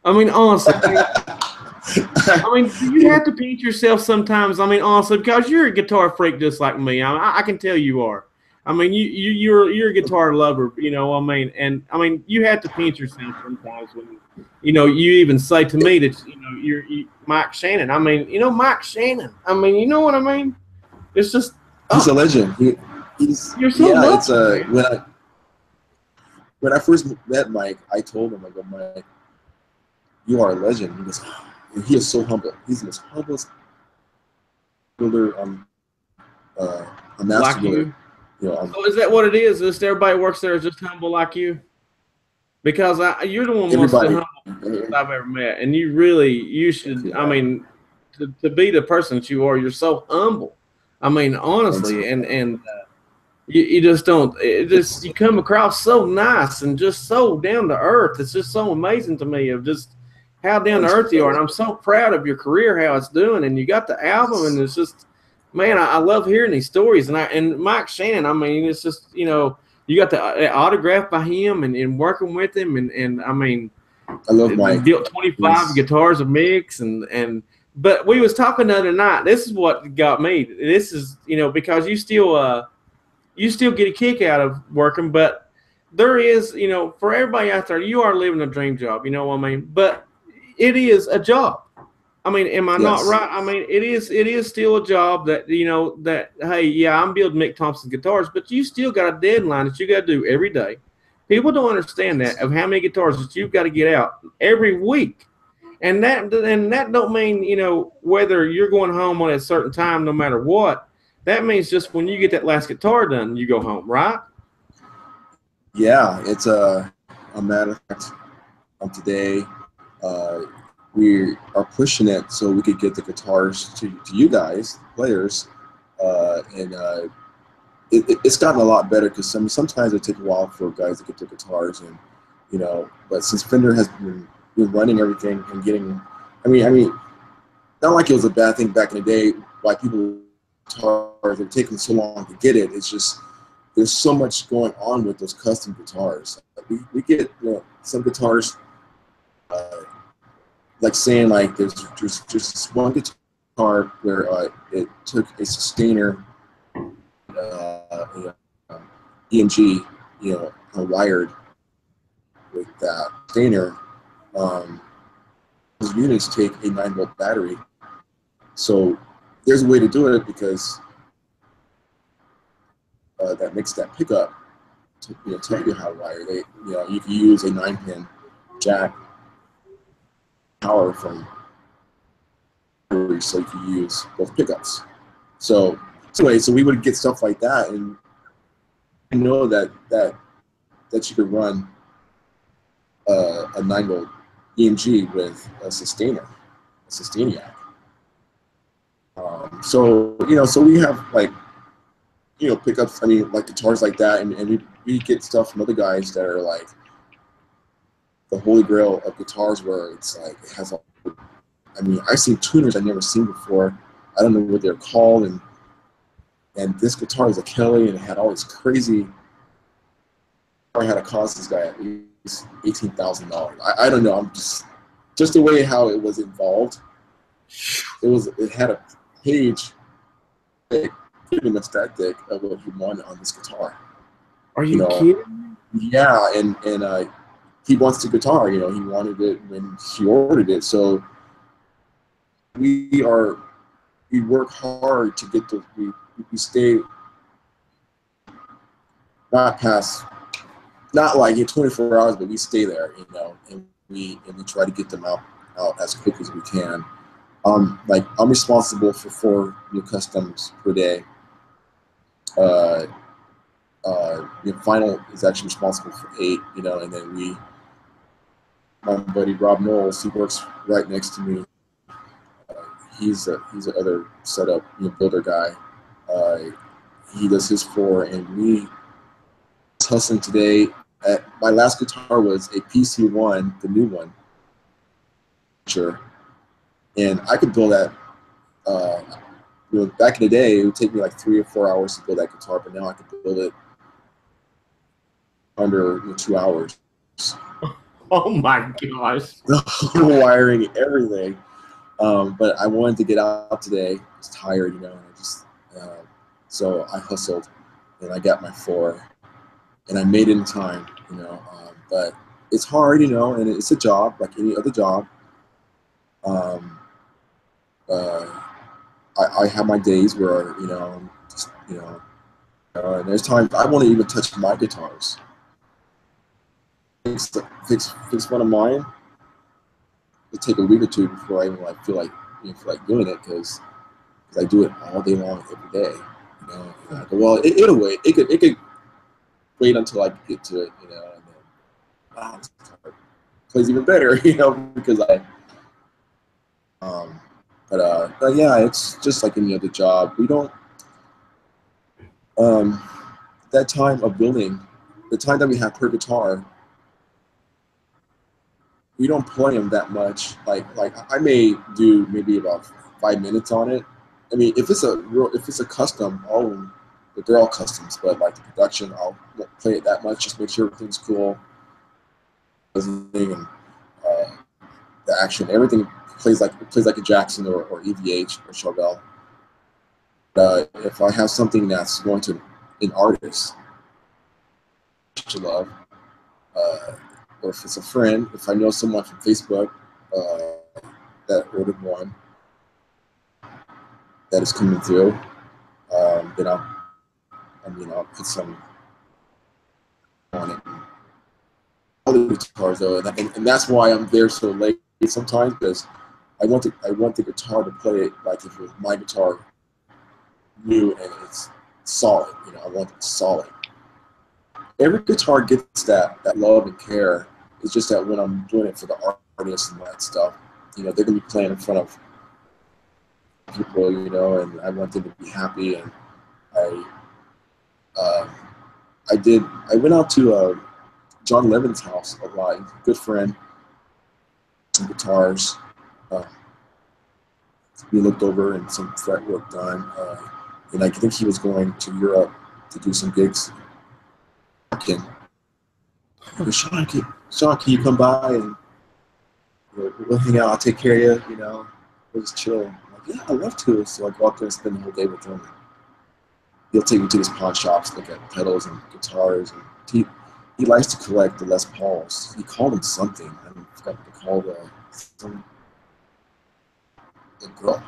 I mean, honestly, I mean, you have to pinch yourself sometimes. I mean, honestly, because you're a guitar freak just like me. I can tell you are. I mean, you're a guitar lover, you know. I mean, and I mean, you have to pinch yourself sometimes when, you know, you even say to me that you know you're Mike Shannon. I mean, you know, Mike Shannon. I mean, you know what I mean? It's just. He's a legend. You're so lucky, it's when I first met Mike, I told him, I go, Mike, you are a legend. He goes, and he is so humble. He's the most humblest builder a master like builder. You know, so is that what it is? Just everybody works there is just humble like you? Because you're the one most humble I've ever met, and you should. I mean, to be the person that you are, you're so humble. I mean, honestly, and you just don't. You come across so nice and just so down to earth. It's just so amazing to me of just how down to earth you are, and I'm so proud of your career, how it's doing, and you got the album, and it's just, man, I love hearing these stories, and Mike Shannon. I mean, it's just, you know, you got the autograph by him, and working with him, and I mean, I love Mike. Built 25 guitars a mix, and. But we was talking the other night. This is what got me. This is, you know, because you still get a kick out of working, but there is, you know, for everybody out there, you are living a dream job. You know what I mean? But it is a job. I mean, am I not right? I mean, it is still a job that, you know, that, hey, yeah, I'm building Mick Thompson guitars, but you still got a deadline that you got to do every day. People don't understand that of how many guitars that you've got to get out every week. And that don't mean, you know, whether you're going home on a certain time, no matter what. That means just when you get that last guitar done, you go home, right? Yeah, it's a matter of fact. Today, we are pushing it so we could get the guitars to you guys, players, and it's gotten a lot better because sometimes it takes a while for guys to get their guitars, and you know, but since Fender has been running everything and getting, I mean, not like it was a bad thing back in the day. Why people guitars are taking so long to get it. It's just there's so much going on with those custom guitars. We get, you know, some guitars, like saying like there's this one guitar where it took a sustainer, EMG, you know, wired with that sustainer. Those units take a 9-volt battery, so there's a way to do it because that makes that pickup to tell you how to wire. You can use a 9-pin jack power from, so you can use both pickups. So anyway, so we would get stuff like that, and I know that you could run a 9-volt EMG with a sustainer, a sustainiac. So we have like pickups. I mean, like guitars like that, and we get stuff from other guys that are like the holy grail of guitars, where it's like it has. I mean, I've seen tuners I've never seen before. I don't know what they're called, and this guitar is a Kelly, and it had all this crazy. I had to cost this guy at least $18,000. I don't know. I'm just the way how it was involved. It had a page, pretty much that thick, of what he wanted on this guitar. Are you kidding? Yeah, and he wants the guitar. He wanted it when he ordered it. So we work hard to get we stay not like 24 hours, but we stay there, and we try to get them out as quick as we can. Like I'm responsible for 4 new customs per day. Final is actually responsible for 8, and then my buddy Rob Knowles, he works right next to me. He's another setup builder guy. He does his 4, and we hustling today. My last guitar was a PC1, the new one. Sure. And I could build that. Back in the day, it would take me like 3 or 4 hours to build that guitar, but now I could build it under 2 hours. Oh my gosh! Wiring, everything. But I wanted to get out today. I was tired, and so I hustled, and I got my 4, and I made it in time, But it's hard, and it's a job like any other job. I have my days where and there's times I won't even touch my guitars. Fix one of mine. It take a week or 2 before I even feel like doing it, because I do it all day long every day. And I go, well, it'll wait. It could wait until I get to it, and then this guitar plays even better, because but yeah, it's just like any other job. We don't that time of building, the time that we have per guitar, we don't play them that much. Like I may do maybe about 5 minutes on it. I mean, if it's a custom, they're all customs, but like the production, I'll won't play it that much. Just make sure everything's cool, and the action, everything plays like a Jackson or EVH or Chauvel. If I have something that's going to an artist to love, or if it's a friend, if I know someone from Facebook that ordered one that is coming through, then I'll put some on it. All the guitars though, and that's why I'm there so late sometimes, because I want the guitar to play it like if it was my guitar, new and it's solid. I want it solid. Every guitar gets that love and care. It's just that when I'm doing it for the artists and that stuff, they're gonna be playing in front of people, and I want them to be happy. And I went out to John Levin's house a lot. He's a good friend. Some guitars. We looked over and some fretwork done. And I think he was going to Europe to do some gigs. Sean, can you come by and we'll hang out? I'll take care of you. We'll just chill. I'm like, yeah, I'd love to. So I go out there and spend the whole day with him. He'll take me to his pawn shops, look at pedals and guitars. And he likes to collect the Les Pauls. He called them something. I forgot what they called the girl.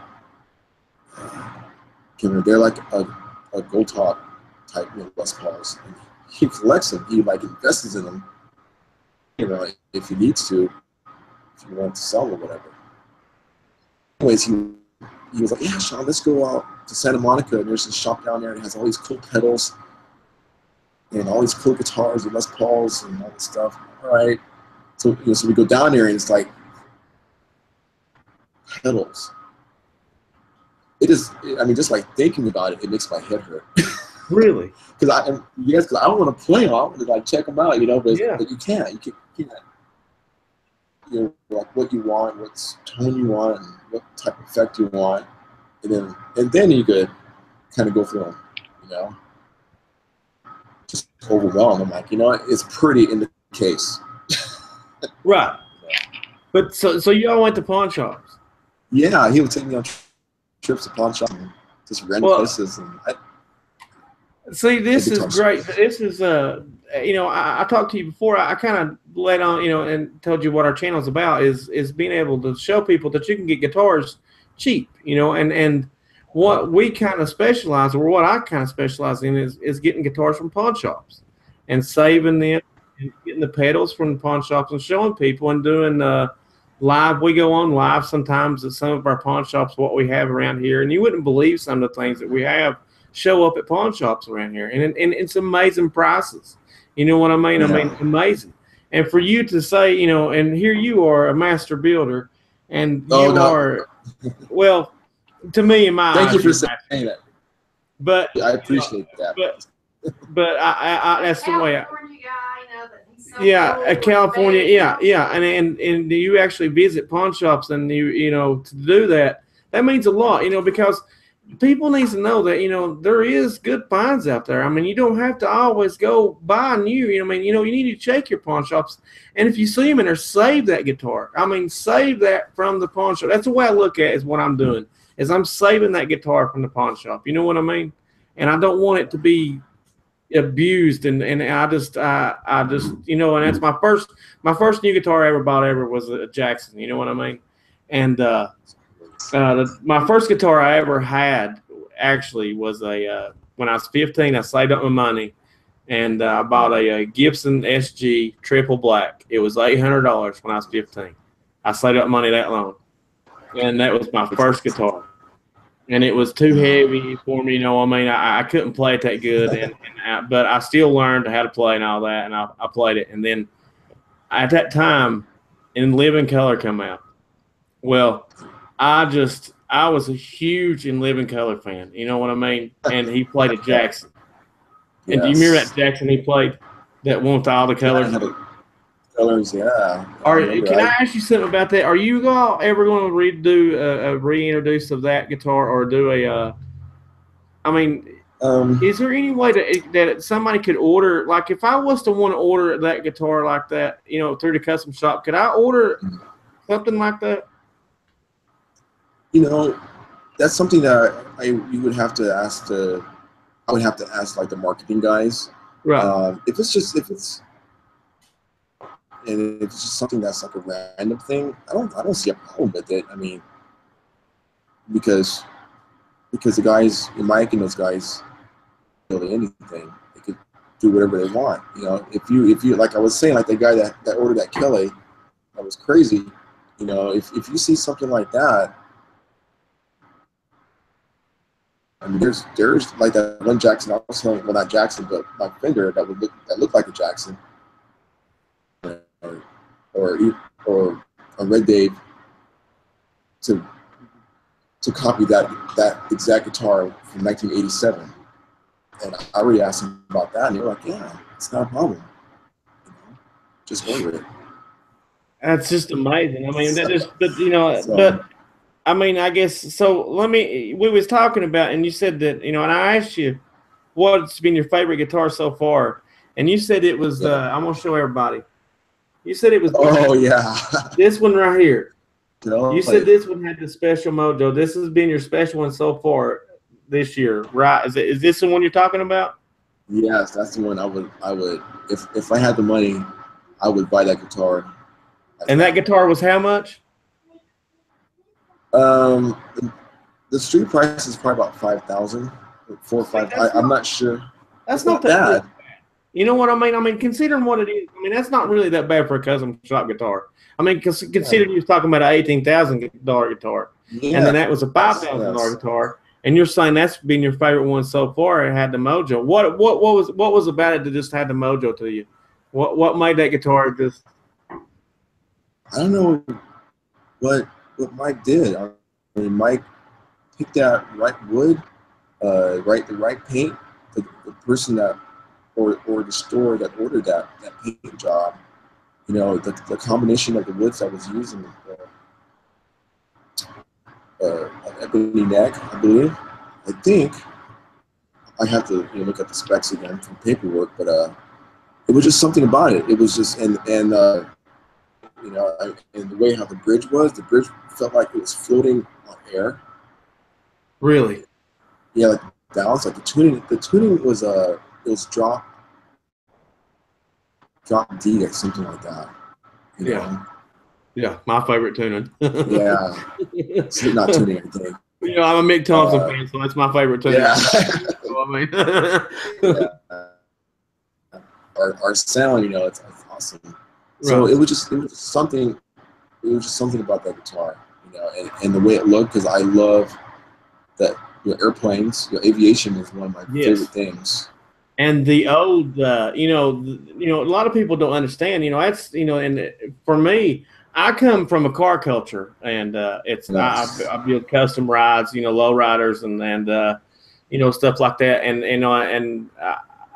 They're like a gold top type Les Pauls. And he collects them. He like invests in them. If he needs to, if you want to sell them or whatever. Anyways, he was like, yeah, Sean, let's go out to Santa Monica, and there's this shop down there, and it has all these cool pedals and all these cool guitars and Les Pauls and all this stuff. All right. So, so we go down there, and it's like pedals. It is, I mean, just like thinking about it, it makes my head hurt. Really? Because I don't want to play them. I want to like check them out, but you can't. You can't. Like what you want, what tone you want, and what type of effect you want, and then you could kind of go through them, just overwhelmed. I'm like, it's pretty in the case. Right. But so you all went to pawn shops? Yeah, he would take me on trips to pawn shops and just random places. And see, this is great. This is I talked to you before. I kind of led on, and told you what our channel is about is being able to show people that you can get guitars cheap, and what we kind of specialize, or what I kind of specialize in, is getting guitars from pawn shops and saving them, and getting the pedals from the pawn shops and showing people and doing live. We go on live sometimes at some of our pawn shops, what we have around here, and you wouldn't believe some of the things that we have show up at pawn shops around here, and it's amazing prices. You know what I mean? Yeah. I mean, amazing. And for you to say, and here you are, a master builder, and you are, well, to me, in my thank you for saying that. But I appreciate that. But I that's the way. A California, yeah, and you actually visit pawn shops, and to do that means a lot, because people need to know that there is good finds out there. I mean, you don't have to always go buy new. You need to check your pawn shops, and if you see them in there, save that guitar. I mean, save that from the pawn shop. That's the way I look at it, is what I'm doing. Is I'm saving that guitar from the pawn shop. You know what I mean? And I don't want it to be abused, and I just and that's my first new guitar I ever bought was a Jackson. You know what I mean? And my first guitar I ever had actually was when I was 15. I saved up my money, and I bought a Gibson SG triple black. It was $800 when I was 15. I saved up money that long, and that was my first guitar. And it was too heavy for me, I couldn't play it that good, but I still learned how to play and all that, and I played it. And then at that time, In Living Color come out. Well, I was a huge In Living Color fan. You know what I mean? And he played a Jackson. Yes. And do you remember that Jackson he played? That one with all the colors? Colors, yeah. Can I ask you something about that? Are you all ever going to redo a reintroduce of that guitar, or do is there any way that somebody could order, like if I was to want to order that guitar like that, through the custom shop, could I order something like that? That's something that you would have to ask I would have to ask like the marketing guys. Right. If it's just something that's like a random thing, I don't see a problem with it. I mean, because the guys, Mike and those guys, really anything, they could do whatever they want. If you like I was saying, like the guy that ordered that Kelly, that was crazy. If you see something like that, I mean, there's like that one Jackson I was telling, well, not Jackson, but my Fender that looked like a Jackson, or a Red Dave to copy that exact guitar from 1987, and I already asked him about that, and they were like, yeah, it's not a problem, just order it. That's just amazing. I mean, but I mean, I guess so. We was talking about, and you said that, and I asked you what's been your favorite guitar so far, and you said it was. I'm gonna show everybody. You said it was. Oh yeah. This one right here. No, you said this one had the special mojo. This has been your special one so far this year, right? Is this the one you're talking about? Yes, that's the one I would if I had the money, I would buy that guitar. And that guitar was how much? The street price is probably about 5,000, 4 or 5. I'm not sure. That's not that bad. You know what I mean? I mean, considering what it is, I mean, that's not really that bad for a custom shop guitar. I mean, considering you was talking about an $18,000 guitar, and then that was a $5,000 guitar, and you're saying that's been your favorite one so far. It had the mojo. What was about it that just had the mojo to you? What made that guitar just? I don't know what Mike did. I mean, Mike picked that right wood, the right paint. The person that or the store that ordered that paint job, you know, the combination of the woods I was using, ebony neck, I believe. I think I have to look at the specs again from paperwork, but it was just something about it. It was just and and the way how the bridge felt like it was floating on air. Really? Yeah, like balance, like the tuning was it was drop D or something like that. You know? Yeah, my favorite tuning. Yeah, it's not tuning anything. You know, I'm a Mick Thompson fan, so that's my favorite tuning. Yeah. You know what I mean? Our sound, it's awesome. So it was just something about that guitar, and the way it looked, because I love that airplanes, aviation is one of my favorite things. And the old, a lot of people don't understand. That's and for me, I come from a car culture, and it's nice. I build custom rides, low riders, and stuff like that. And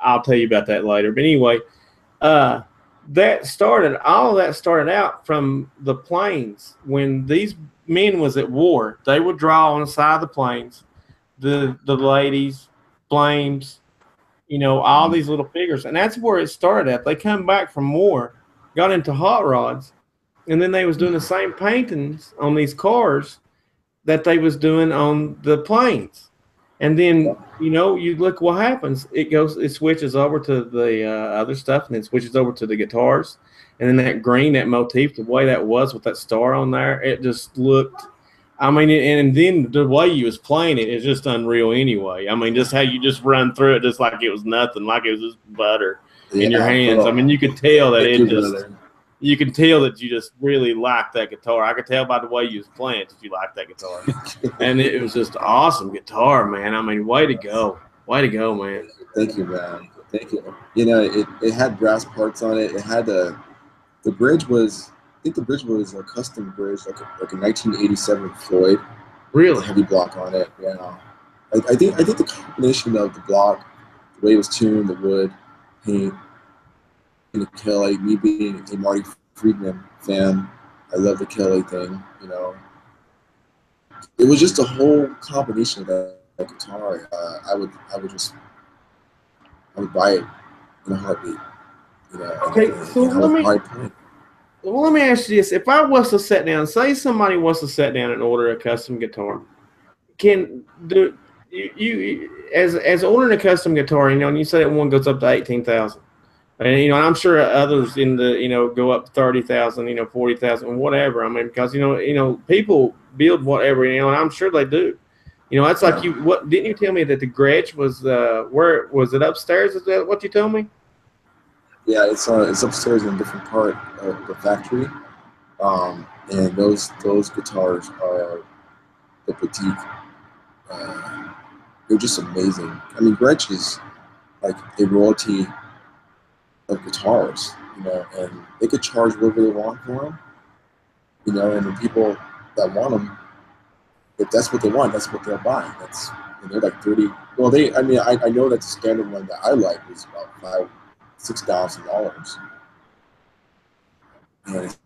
I'll tell you about that later. But anyway, all of that started out from the planes. When these men was at war, they would draw on the side of the planes, the ladies, flames, all these little figures. And that's where it started at. They come back from war, got into hot rods, and then they was doing the same paintings on these cars that they was doing on the planes. And then, you look what happens. It switches over to the other stuff, and then switches over to the guitars. And then that green, that motif, the way that was with that star on there, it just looked, I mean, and then the way you was playing it is just unreal anyway. I mean, just how you just run through it just like it was nothing, like it was just butter in your hands. I mean, you could tell that you can tell that you just really liked that guitar. I could tell by the way you was playing that you liked that guitar. And it was just an awesome guitar, man. I mean, way to go. Way to go, man. Thank you, man. Thank you. It had brass parts on it. It had the bridge was, I think the bridge was a custom bridge, like a 1987 Floyd. Really? Heavy block on it, yeah. I think the combination of the block, the way it was tuned, the wood, paint, and the Kelly, me being a Marty Friedman fan, I love the Kelly thing, It was just a whole combination of that guitar. I would buy it in a heartbeat. Okay, so let me ask you this: if I was to sit down, say somebody wants to sit down and order a custom guitar, can do you as ordering a custom guitar? And you said that one goes up to 18,000, and I'm sure others in the go up 30,000, 40,000, whatever. I mean, because people build whatever, and I'm sure they do. That's like what didn't you tell me that the Gretsch was where was it upstairs? Is that what you told me? Yeah, it's upstairs in a different part of the factory, and those guitars are the Petite. They're just amazing. I mean, Gretsch is like a royalty of guitars, and they could charge whatever they want for them, and the people that want them, if that's what they want, that's what they'll buy. They're like 30. Well, I know that the standard one that I like is about $6,000, and it's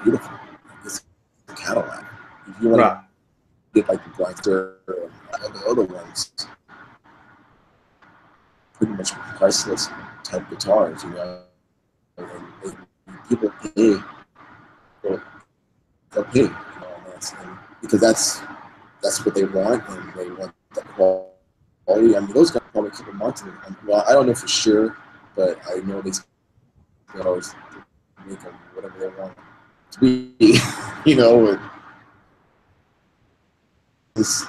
beautiful. It's a Cadillac. If you want to get like the Blaster or the other ones, pretty much priceless type guitars, and people pay. They'll pay, because that's what they want, and they want that quality. I mean, those guys probably keep them months. Well, I don't know for sure. But I know these guitars make them whatever they want to be, it's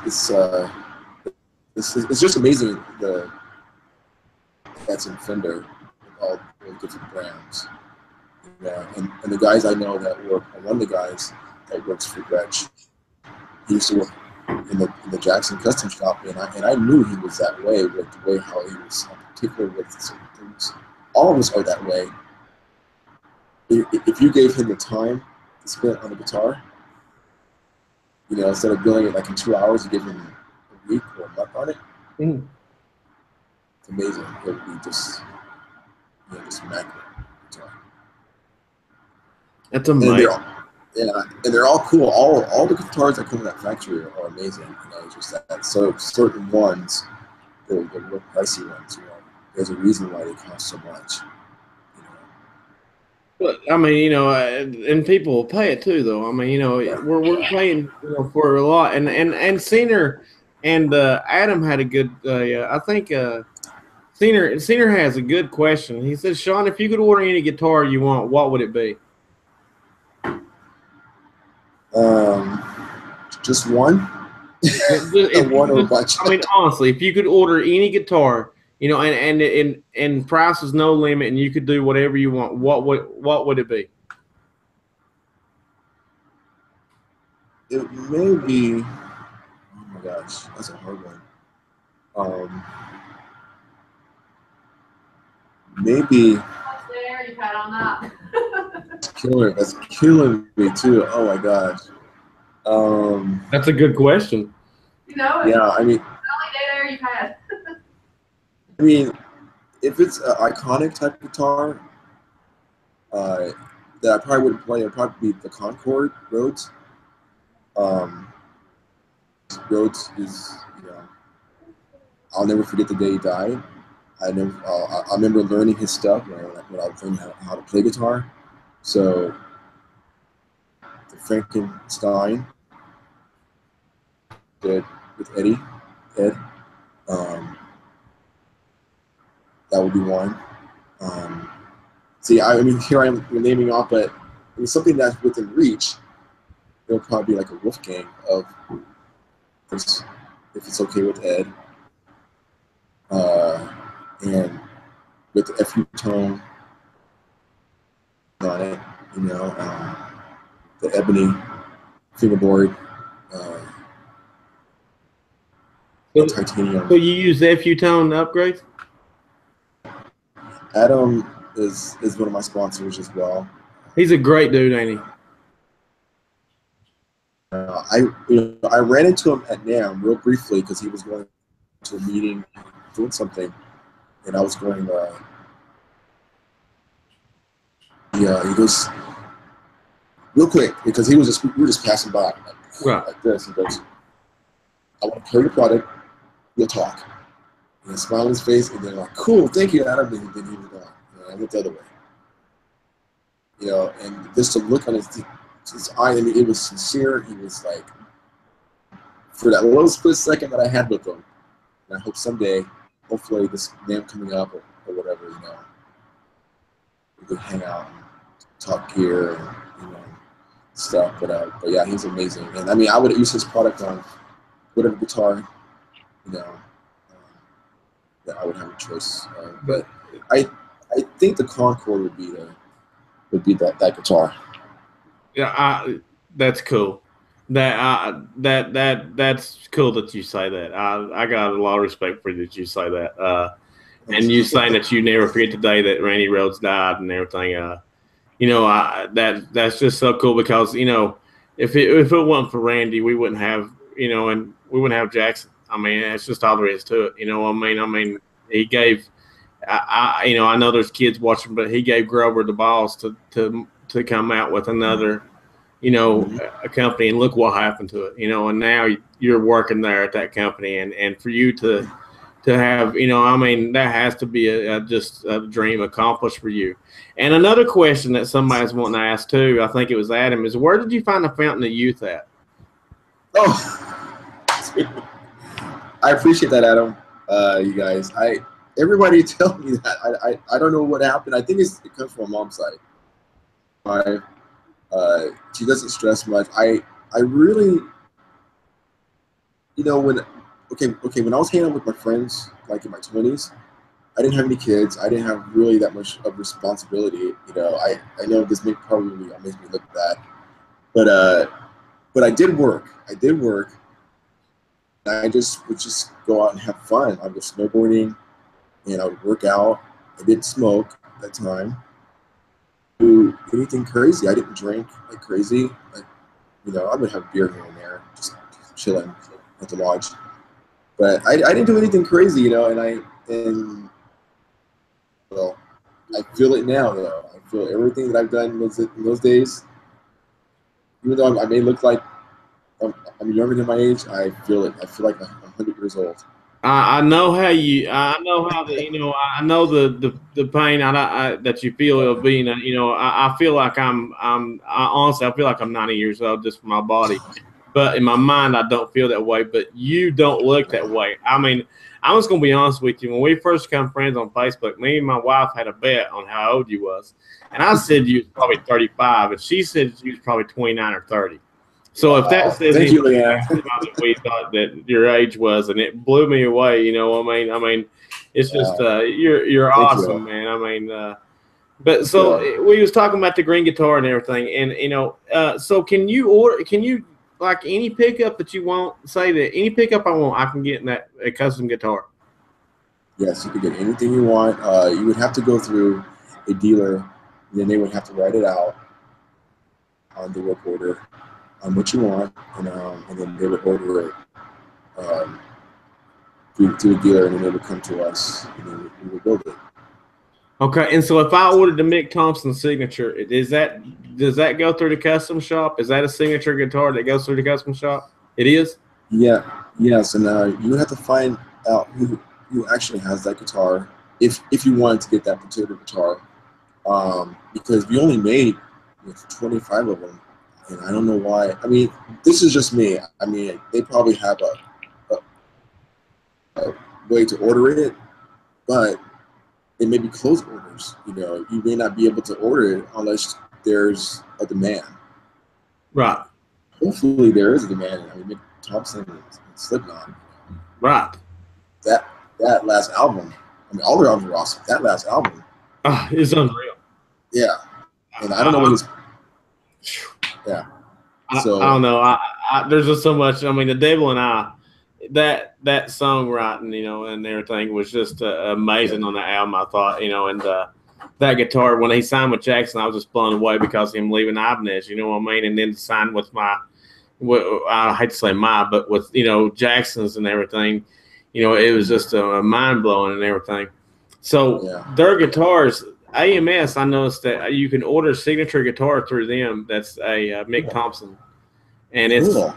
just amazing that's in Fender with all the different brands. Yeah, and the guys I know that work, one of the guys that works for Gretsch, he used to work in the Jackson Custom Shop, and I knew he was that way with the way how he was particular with certain things. All of us are that way. If you gave him the time to spend on the guitar, you know, instead of building it like in 2 hours, you give him a week or a month on it. Mm. It's amazing. It would be just, you know, just immaculate guitar. That's amazing. And they're all cool. All the guitars that come in that factory are amazing. You know, just that. So certain ones, the real pricey ones, you know, there's a reason why they cost so much. You know. But I mean, you know, and people will pay it too, though. I mean, you know, we're paying, you know, for a lot. And Senior and Adam had a good. I think Senior has a good question. He says, Sean, if you could order any guitar you want, what would it be? Just one? One or a bunch? I mean, honestly, if you could order any guitar, you know, and price is no limit, and you could do whatever you want, what would it be? It may be. Oh my gosh, that's a hard one. Maybe. There, you had on that. That's killing me too. Oh my gosh. That's a good question. You know, yeah, I mean, the only day there you've had. I mean, if it's an iconic type guitar, that I probably wouldn't play, it would probably be the Concorde Rhodes. Rhodes is, you know, I'll never forget the day he died. I remember learning his stuff when I was learning how to play guitar. So the Frankenstein did with Ed. That would be one. See, I mean, here I am naming off, but I mean, something that's within reach, it'll probably be like a Wolfgang of this, if it's okay with Ed. And with the FU tone on it, you know, the ebony fingerboard, the titanium. So you use the FU tone upgrades? Adam is one of my sponsors as well. He's a great dude, ain't he? I ran into him at NAMM real briefly because he was going to a meeting, doing something, and I was going. He goes real quick because we were just passing by like this. He goes, "I want to play your product. We'll talk." And a smile on his face, and then like, "Cool, thank you, Adam." And then he was gone. And I went the other way. You know, and just to look on his eye, I mean, it was sincere. He was like, for that little split second that I had with him, and I hope someday, hopefully, this NAMM coming up or whatever, you know, we could hang out and talk gear and, you know, stuff. But yeah, he's amazing. And I mean, I would use his product on whatever guitar, you know, that I would have a choice. But I think the Concorde would be that guitar. Yeah, that's cool. That's cool that you say that. I got a lot of respect for you that you say that. And you saying that you never forget the day that Randy Rhoads died and everything. You know, that's just so cool because, you know, if it wasn't for Randy, we wouldn't have, you know, and we wouldn't have Jackson. I mean, that's just all there is to it. You know what I mean, he gave. You know, I know there's kids watching, but he gave Grover the balls to come out with another, you know, a company, and look what happened to it. You know, and now you're working there at that company, and for you to have, you know, I mean, that has to be just a dream accomplished for you. And another question that somebody's wanting to ask too, I think it was Adam, is where did you find the Fountain of Youth at? Oh, I appreciate that, Adam. You guys, everybody tell me that. I don't know what happened. I think it comes from my mom's side. She doesn't stress much. I really you know, when when I was hanging out with my friends, like in my 20s, I didn't have any kids. I didn't have really that much of responsibility. You know, I know this probably makes me look bad, but I did work. I did work. I just would just go out and have fun. I was snowboarding, and I would work out. I didn't smoke at that time. Do anything crazy. I didn't drink like crazy. Like, you know, I would have beer here and there, just chilling at the lodge. But I didn't do anything crazy, you know. And well, I feel it now, though. I feel everything that I've done in those days. Even though I may look like I'm younger than my age, I feel it. I feel like I'm 100 years old. I know how you. I know how the. You know. I know the pain that you feel of being. You know. I feel like honestly, I feel like I'm 90 years old just for my body, but in my mind, I don't feel that way. But you don't look that way. I mean, I'm just gonna be honest with you. When we first became friends on Facebook, me and my wife had a bet on how old you was, and I said you was probably 35, and she said you was probably 29 or 30. So if that says thank you, Leanne. we thought that your age was, and it blew me away. You know, I mean, it's just you're awesome, man. I mean, but so we was talking about the green guitar and everything, and you know, so can you like any pickup that you want? Say that any pickup I want, I can get in that a custom guitar. Yes, you could get anything you want. You would have to go through a dealer, and then they would have to write it out on the work order on what you want, and then they would order it to the dealer, and then they would come to us, and then we would build it. Okay, and so if I ordered the Mick Thompson signature, does that go through the custom shop? Is that a signature guitar that goes through the custom shop? It is? Yeah, yes, and you would have to find out who actually has that guitar if you wanted to get that particular guitar, because we only made 25 of them, and I don't know why. I mean, this is just me. I mean, they probably have a way to order it, but it may be closed orders. You know, you may not be able to order it unless there's a demand. Right. Hopefully there is a demand. I mean, Mick Thompson and Slipknot. Right. That last album, I mean, all their albums were awesome. That last album is unreal. Yeah. And I don't know what his... Yeah. So I don't know. There's just so much. I mean, The Devil and I, that songwriting, you know, and everything was just amazing on the album, I thought, you know, and that guitar, when he signed with Jackson, I was just blown away because of him leaving Ibanez, you know what I mean? And then to sign with I hate to say but with, you know, Jackson's and everything, you know, it was just mind blowing and everything. So their guitars, AMS, I noticed that you can order a signature guitar through them. That's a Mick Thompson, and it's I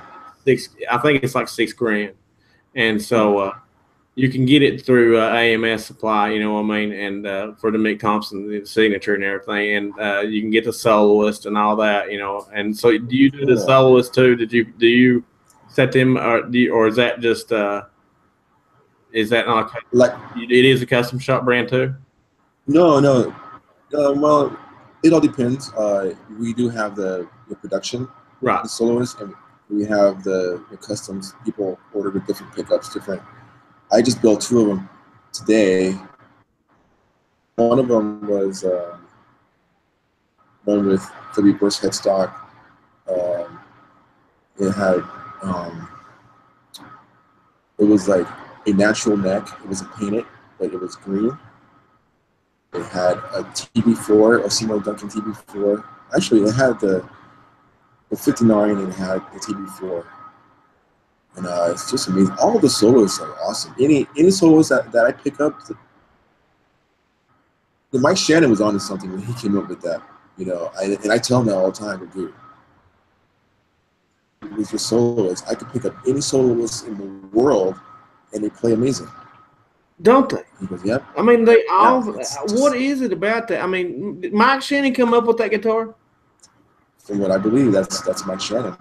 think it's like $6,000, and so you can get it through AMS Supply. You know what I mean? And for the Mick Thompson signature and everything, and you can get the soloist and all that. You know, and so do you do the soloist too? Do you set them, or is that just is that not like it is a custom shop brand too? No. Well, it all depends. We do have the production, right? The soloists, and we have the customs. People order with different pickups, different. I just built 2 of them today. One of them was one with 30-burst headstock. It had it was like a natural neck. It wasn't painted, but it was green. It had a TB4, a Seymour Duncan TB4. Actually, it had the 59 and it had the TB4. And it's just amazing. All the solos are awesome. Any solos that I pick up, Mike Shannon was onto something when he came up with that. You know, and I tell him that all the time, dude. With your soloists, I could pick up any soloist in the world, and they play amazing. Don't they? He goes, yep. I mean, they all. What is it about that? I mean, did Mike Shannon come up with that guitar? From what I believe, that's Mike Shannon.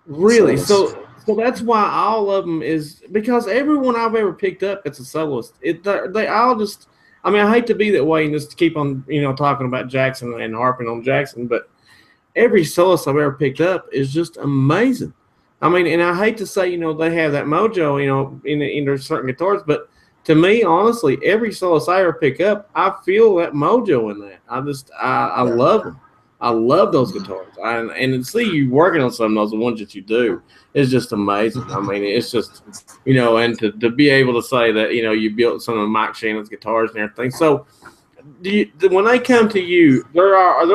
Really? So that's why all of them is because everyone I've ever picked up that's a soloist, they all just. I mean, I hate to be that way and just keep on, you know, talking about Jackson and harping on Jackson, but every soloist I've ever picked up is just amazing. I mean, and I hate to say, they have that mojo, in their certain guitars, but to me, honestly, every Silas I ever pick up, I feel that mojo in that. I love them. I love those guitars. And to see you working on some of those, the ones that you do, is just amazing. I mean, it's just, and to be able to say that, you built some of Mike Shannon's guitars and everything. So, when they come to you, are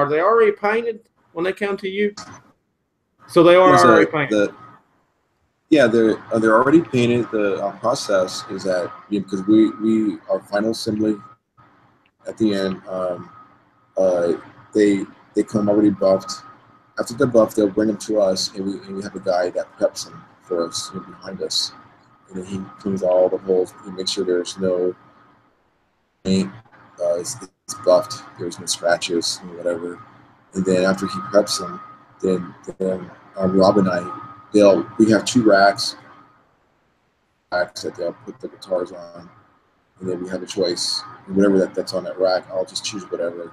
they already painted when they come to you? So they are already painted. They're already painted. The process is that because we our final assembly at the end, they come already buffed. After they're buffed, they'll bring them to us, and we have a guy that preps them for us behind us, and then he cleans all the holes. He makes sure there's no paint. It's buffed. There's no scratches and whatever. And then after he preps them, then Rob and I. We have 2 racks that they'll put the guitars on, and then we have a choice. And whatever that's on that rack, I'll just choose whatever.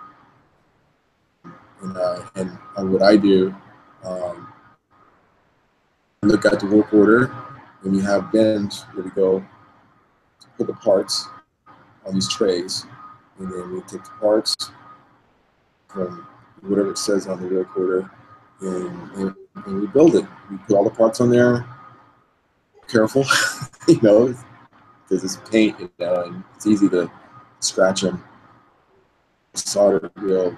And what I do, I look at the work order, and we have bins where we go to put the parts on these trays, and then we take the parts from whatever it says on the work order, and we build it. We put all the parts on there. Careful, because it's paint, and it's easy to scratch them. Solder wheel.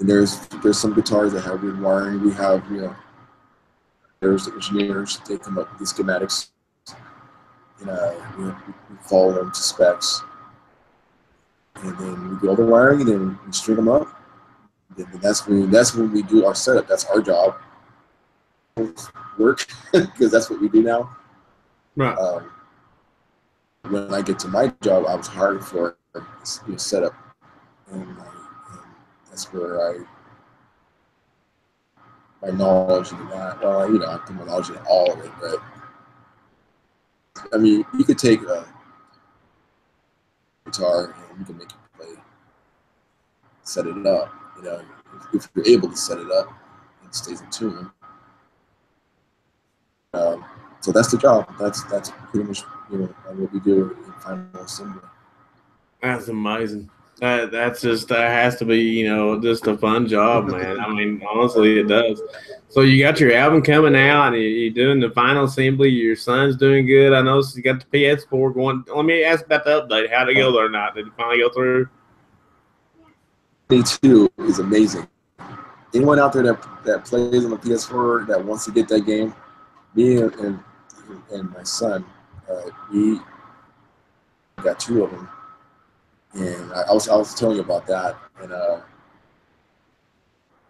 And there's some guitars that have rewiring. We have, there's engineers. They come up with these schematics, and we follow them to specs. And then we do all the wiring, and then we string them up. And that's when we do our setup. That's our job. Work, because that's what we do now. Right. When I get to my job, I was hired for setup, and that's where my knowledge in that. Well, I put my knowledge in all of it, but I mean, you could take a guitar and you can make it play, set it up. If you're able to set it up, it stays in tune. So that's the job. That's pretty much what we do in final assembly. That's amazing. That has to be just a fun job, man. I mean, honestly, it does. So you got your album coming out, and you're doing the final assembly. Your son's doing good. I noticed you got the PS4 going. Let me ask about the update. How'd it go or not? Did it finally go through? Me2 is amazing. Anyone out there that plays on the PS4 that wants to get that game, me and my son, we got 2 of them. And I was telling you about that. And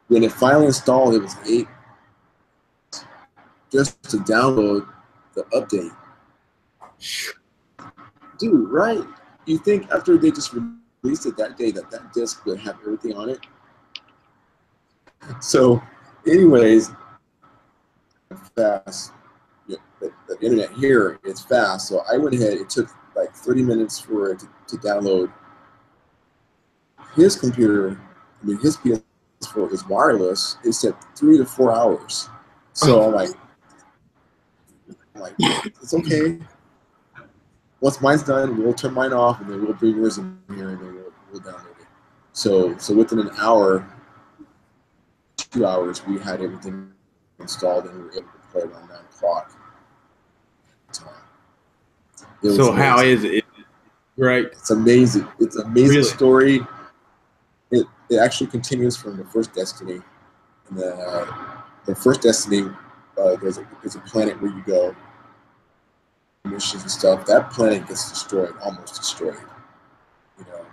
when it finally installed, it was 8 just to download the update. Dude, right? You think after they just released it that day that disc would have everything on it? So, anyways, fast. The internet here is fast. So I went ahead. It took like 30 minutes for it to download. His computer, his PS4 is wireless. It said 3 to 4 hours. So I'm like, it's okay. Once mine's done, we'll turn mine off, and then we'll bring yours in here, and then we'll download it. So within an hour, 2 hours, we had everything installed, and we were able to play around 9 o'clock. So how is it? Great. It's amazing. It's an amazing Really? Story. It actually continues from the first Destiny. And the first Destiny, there's a planet where you go, missions and stuff. That planet gets destroyed, almost destroyed.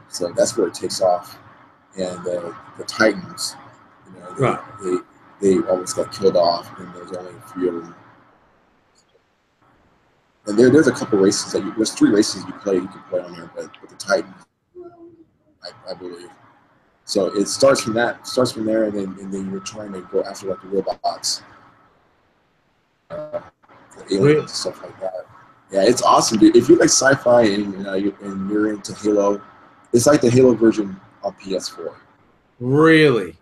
So that's where it takes off. And the Titans, they almost got killed off, and there's only a few of them. And there's a couple races there's 3 races you can play on there, but with the Titans, I believe. So it starts from there, and then you're trying to go after like the robots, the aliens and stuff like that. Yeah, it's awesome, dude. If you like sci-fi and you're into Halo, it's like the Halo version on PS4. Really?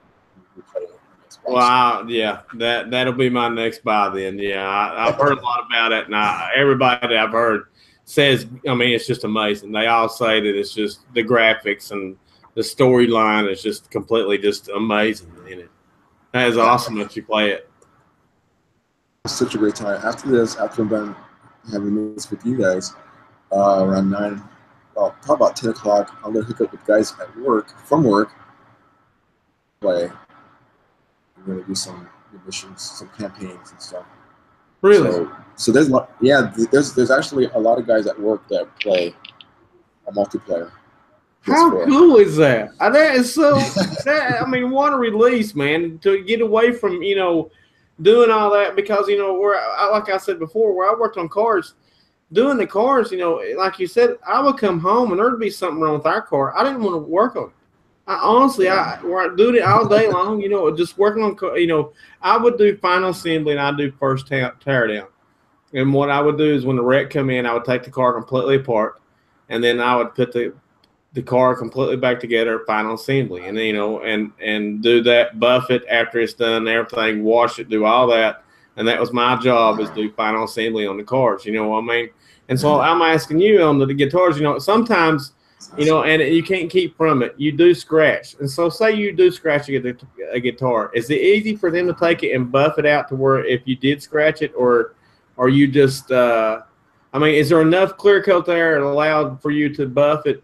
Wow, yeah, that'll be my next buy then. Yeah, I've heard a lot about it, and everybody I've heard says, I mean, it's just amazing. They all say that it's just the graphics and the storyline is just completely just amazing in it. That is awesome that you play it. It's such a great time. After this, after I'm done having this with you guys, around 9, well, probably about 10 o'clock, I'm gonna hook up with guys at work, from work, play. We're gonna do some missions, some campaigns and stuff. Really? So there's there's actually a lot of guys at work that play a multiplayer. How cool is that? That is so. I mean, what a release, man! To get away from doing all that, because like I said before, where I worked on cars, doing the cars, like you said, I would come home and there'd be something wrong with our car. I didn't want to work on it. I doing it all day long, just working on, I would do final assembly and I'd do first tear down. And what I would do is when the wreck come in, I would take the car completely apart, and then I would put the car completely back together, final assembly, and and do that, buff it after it's done, everything, wash it, do all that, and that was my job, is do final assembly on the cars. You know what I mean? And so I'm asking you on the guitars. Sometimes. And you can't keep from it. You do scratch. And so say you do scratch a guitar. Is it easy for them to take it and buff it out to where if you did scratch it, or are you just, is there enough clear coat there allowed for you to buff it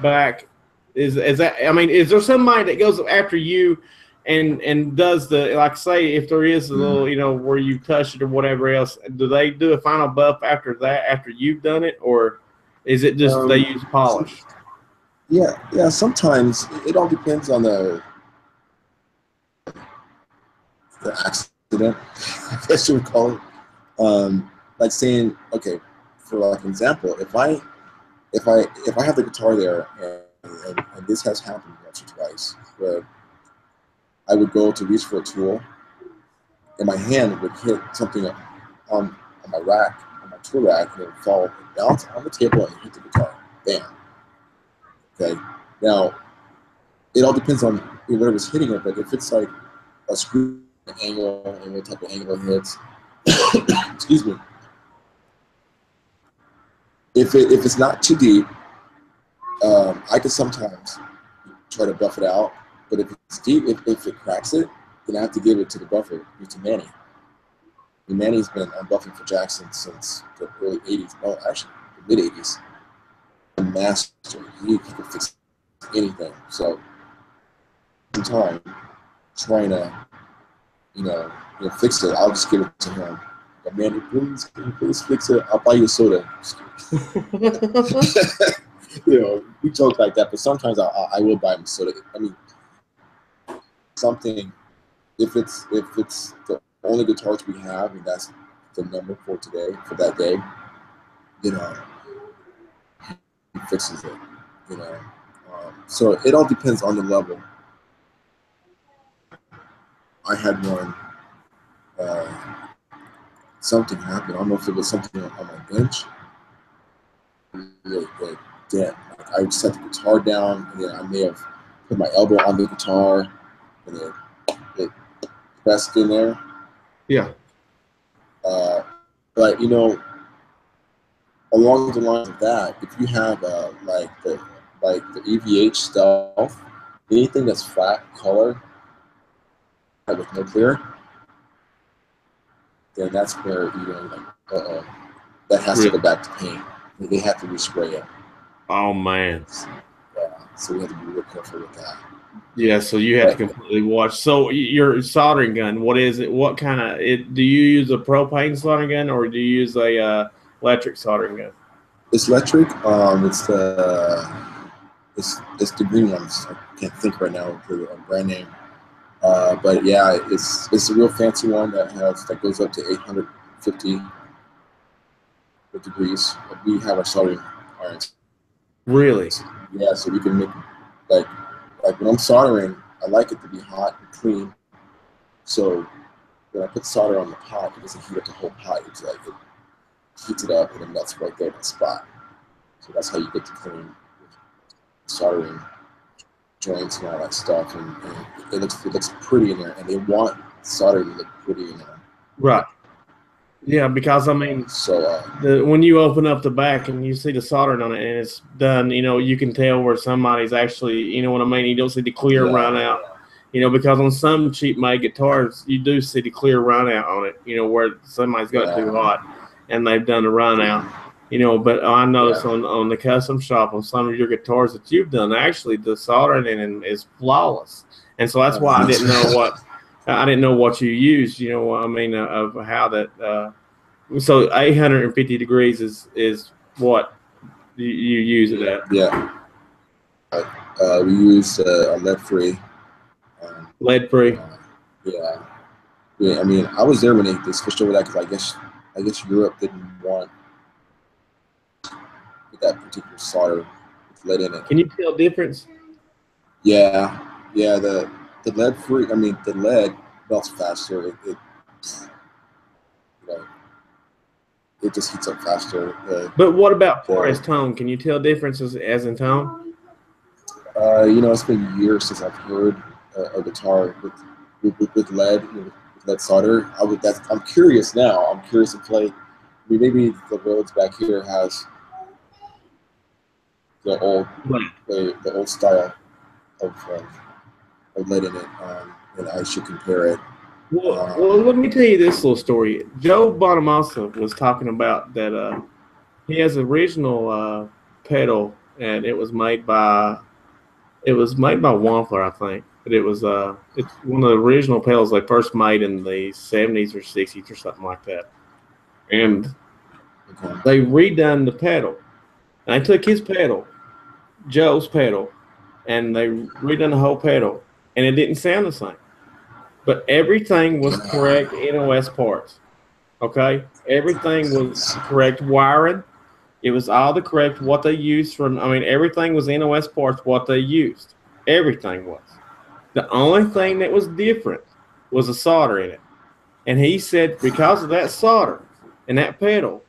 back? Is there somebody that goes after you and does the, like, say if there is a little, where you touch it or whatever else, do they do a final buff after that, after you've done it, or is it just they use polish? Yeah. Sometimes it all depends on the accident, I guess you would call it. Like saying, okay, for like an example, if I have the guitar there and this has happened once or twice, where I would go to reach for a tool and my hand would hit something on my rack, on my tool rack, and it would fall, bounce on the table and hit the guitar. Bam. Okay. Now, it all depends on whatever's hitting it, but if it's like a screw angle and what type of angle it hits, excuse me. If it's not too deep, I could sometimes try to buff it out. But if it's deep, if it cracks it, then I have to give it to the buffer, to Manny. And Manny's been buffing for Jackson since the early 80s. No, actually, the mid 80s. A master. He could fix anything. So, in time, trying to, fix it, I'll just give it to him. But Manny, please, can you please fix it? I'll buy you a soda. We joke like that, but sometimes I will buy him a soda. I mean, something. If it's the only guitars we have, and that's the number for today, for that day, he fixes it. So it all depends on the level. I had one. Something happened. I don't know if it was something on my bench. Really good dent. Like I set the guitar down, and then I may have put my elbow on the guitar, and then it pressed in there. Yeah. But along the lines of that, if you have like the EVH stuff, anything that's flat color with no clear, then that's where that has to go back to paint. They have to respray it. Oh man. Yeah, so we have to be real careful with that. Yeah, so you have to completely watch. So your soldering gun, what is it? What kind of do you use a propane soldering gun, or do you use a electric soldering gun? It's electric. It's the green ones. I can't think right now of the brand name. But yeah, it's a real fancy one that goes up to 850 degrees. We have our soldering irons. Really? Yeah, so we can make like when I'm soldering, I like it to be hot and clean. So when I put solder on the pot, it doesn't heat up the whole pot. It's like it heats it up and it melts right there in the spot. So that's how you get to clean soldering joints and all that stuff, and it looks pretty in there, and they want solder to look pretty in there. Right. Yeah, because I mean, so when you open up the back and you see the soldering on it and it's done, you know, you can tell where somebody's actually, you know what I mean? You don't see the clear run out, you know, because on some cheap made guitars, you do see the clear run out on it, you know, where somebody's got too hot and they've done the run out, you know. But I noticed on the custom shop on some of your guitars that you've done, actually the soldering in is flawless. And so that's why I didn't know what you used, you know, I mean, of how that, so 850 degrees is what you use it at. Yeah. We use a lead-free. Lead-free. Yeah. I mean, I was there when they switched over that, because I guess Europe didn't want that particular solder with lead in it. Can you tell difference? Yeah. The lead-free. I mean, the lead melts faster. It just heats up faster. But what about far as tone? Can you tell differences as in tone? You know, it's been years since I've heard a guitar with lead solder. I'm curious now. I'm curious to play. I mean, maybe the Rhodes back here has the old style of lead in it, and I should compare it. Well, let me tell you this little story. Joe Bonamassa was talking about that he has an original pedal, and it was made by Wampler, I think. But it's one of the original pedals they first made in the 70s or 60s or something like that. And they redone the pedal. And they took his pedal, Joe's pedal, and they redone the whole pedal, and it didn't sound the same. But everything was correct NOS parts, okay? Everything was correct wiring. It was all the correct what they used from, I mean, everything was NOS parts what they used. Everything was. The only thing that was different was the solder in it. And he said because of that solder and that pedal,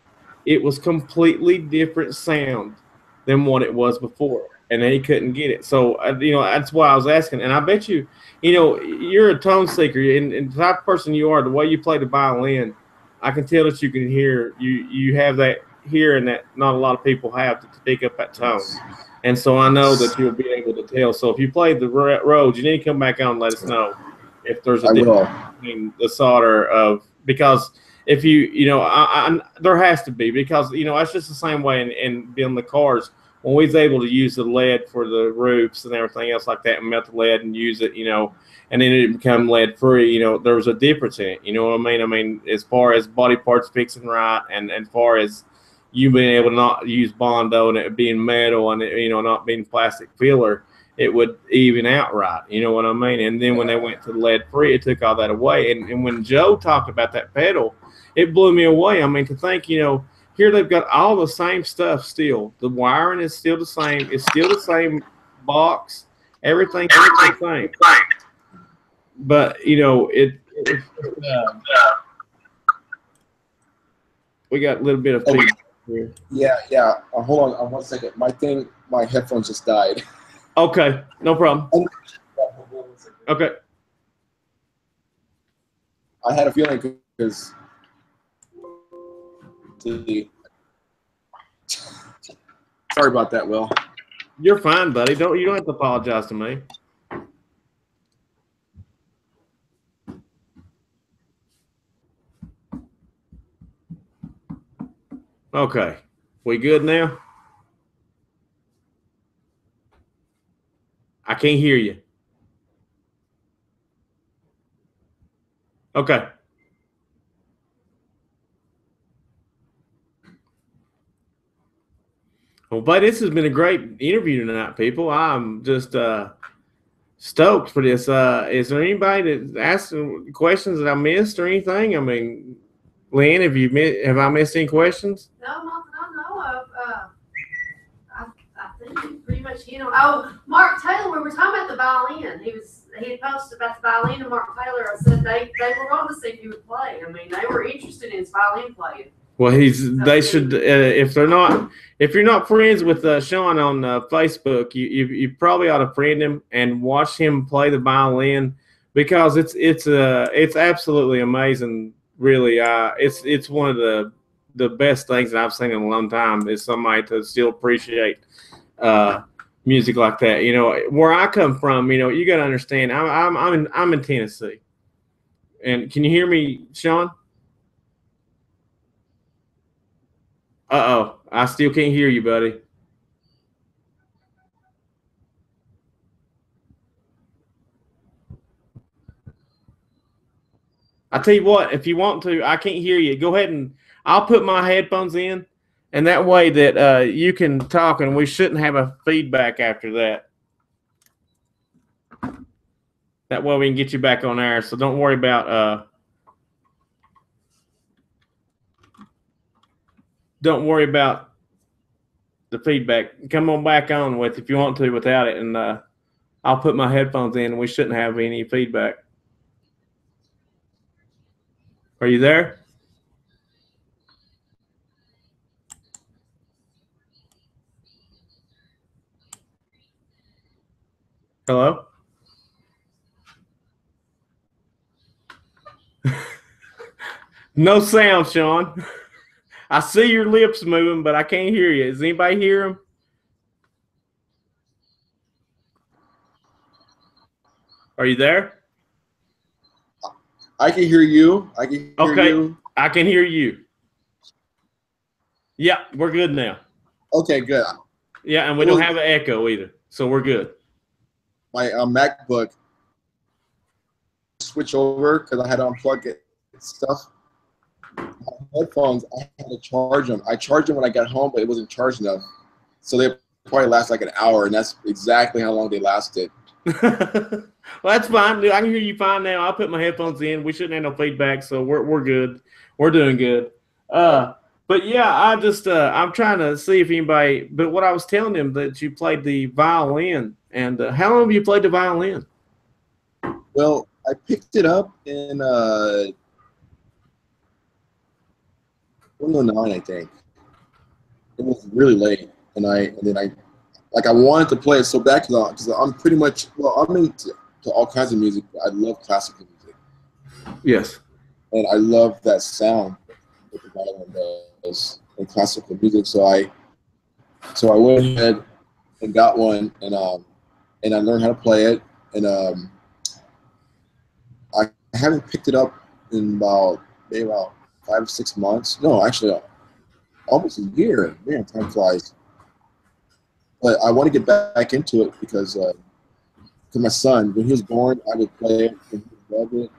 it was completely different sound than what it was before. And he couldn't get it. So, you know, that's why I was asking. And I bet you, you know, you're a tone seeker. And the type of person you are, the way you play the violin, I can tell that you can hear, you have that hearing that not a lot of people have to pick up that tone. And so I know that you'll be able to tell. So if you played the Rhodes, you need to come back on and let us know if there's a difference between the solder of, because if you know, there has to be, because, you know, that's just the same way in building the cars. When we was able to use the lead for the roofs and everything else like that and melt the lead and use it, you know, and then it become lead free, you know, there was a difference in it. You know what I mean? I mean, as far as body parts fixing right and as far as you being able to not use Bondo and it being metal and it, you know, not being plastic filler, it would even out right. You know what I mean? And then when they went to the lead free, it took all that away. And when Joe talked about that pedal, it blew me away. I mean, to think, you know, here they've got all the same stuff still. The wiring is still the same. It's still the same box. Everything's the same. But, you know, we got a little bit of feedback here. Yeah. Hold on 1 second. My headphones just died. Okay, no problem. Okay. I had a feeling because sorry about that, Will. You're fine, buddy. You don't have to apologize to me. Okay. We good now? I can't hear you. Okay. Well, but this has been a great interview tonight, people. I'm just stoked for this. Is there anybody that's asking questions that I missed or anything? I mean, Lynn, have I missed any questions? No, not that I know of. I think you pretty much hit on. Oh, Mark Taylor, we were talking about the violin. He had posted about the violin, and Mark Taylor, I said they were going to see if he would play. I mean, they were interested in his violin playing. Well, they should if you're not friends with Sean on Facebook, you probably ought to friend him and watch him play the violin because it's absolutely amazing. Really, it's one of the best things that I've seen in a long time is somebody to still appreciate music like that. You know, where I come from, you know, you got to understand. I'm in Tennessee, and can you hear me, Sean? Uh-oh, I still can't hear you, buddy. I tell you what, if you want to, I can't hear you. Go ahead and I'll put my headphones in, and that way that you can talk, and we shouldn't have a feedback after that. That way we can get you back on air. So don't worry about the feedback. Come on back on with if you want to without it, and I'll put my headphones in, and we shouldn't have any feedback. Are you there? Hello? No sound, Sean. I see your lips moving, but I can't hear you. Does anybody hear him? Are you there? I can hear you. I can hear you. I can hear you. Yeah, we're good now. Okay, good. Yeah, and we don't have an echo either, so we're good. My MacBook switch over because I had to unplug it and stuff. My headphones, I had to charge them. I charged them when I got home, but it wasn't charged enough. So they probably last like an hour, and that's exactly how long they lasted. Well, that's fine. I can hear you fine now. I'll put my headphones in. We shouldn't have no feedback, so we're good. We're doing good. But yeah, I just I'm trying to see if anybody. But what I was telling them that you played the violin, and how long have you played the violin? Well, I picked it up in 109, I think. It was really late, and then I wanted to play it so bad because I'm pretty much I'm into all kinds of music. I love classical music. Yes. And I love that sound that the violin does in classical music. So I went ahead and got one, and I learned how to play it. And I haven't picked it up in maybe about 5 or 6 months. No, actually, almost a year. Man, time flies. But I want to get back into it because my son, when he was born, I would play it and he loved it.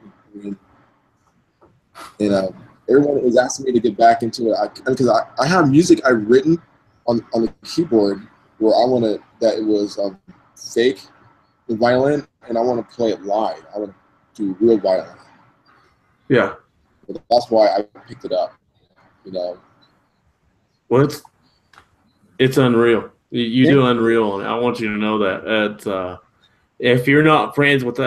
And everyone is asking me to get back into it because I have music I've written on the keyboard where I want to that it was fake, the violin, and I want to play it live. I want to do real violin. Yeah. But that's why I picked it up. You know. Well, it's unreal. You do unreal on it. I want you to know that. If you're not friends with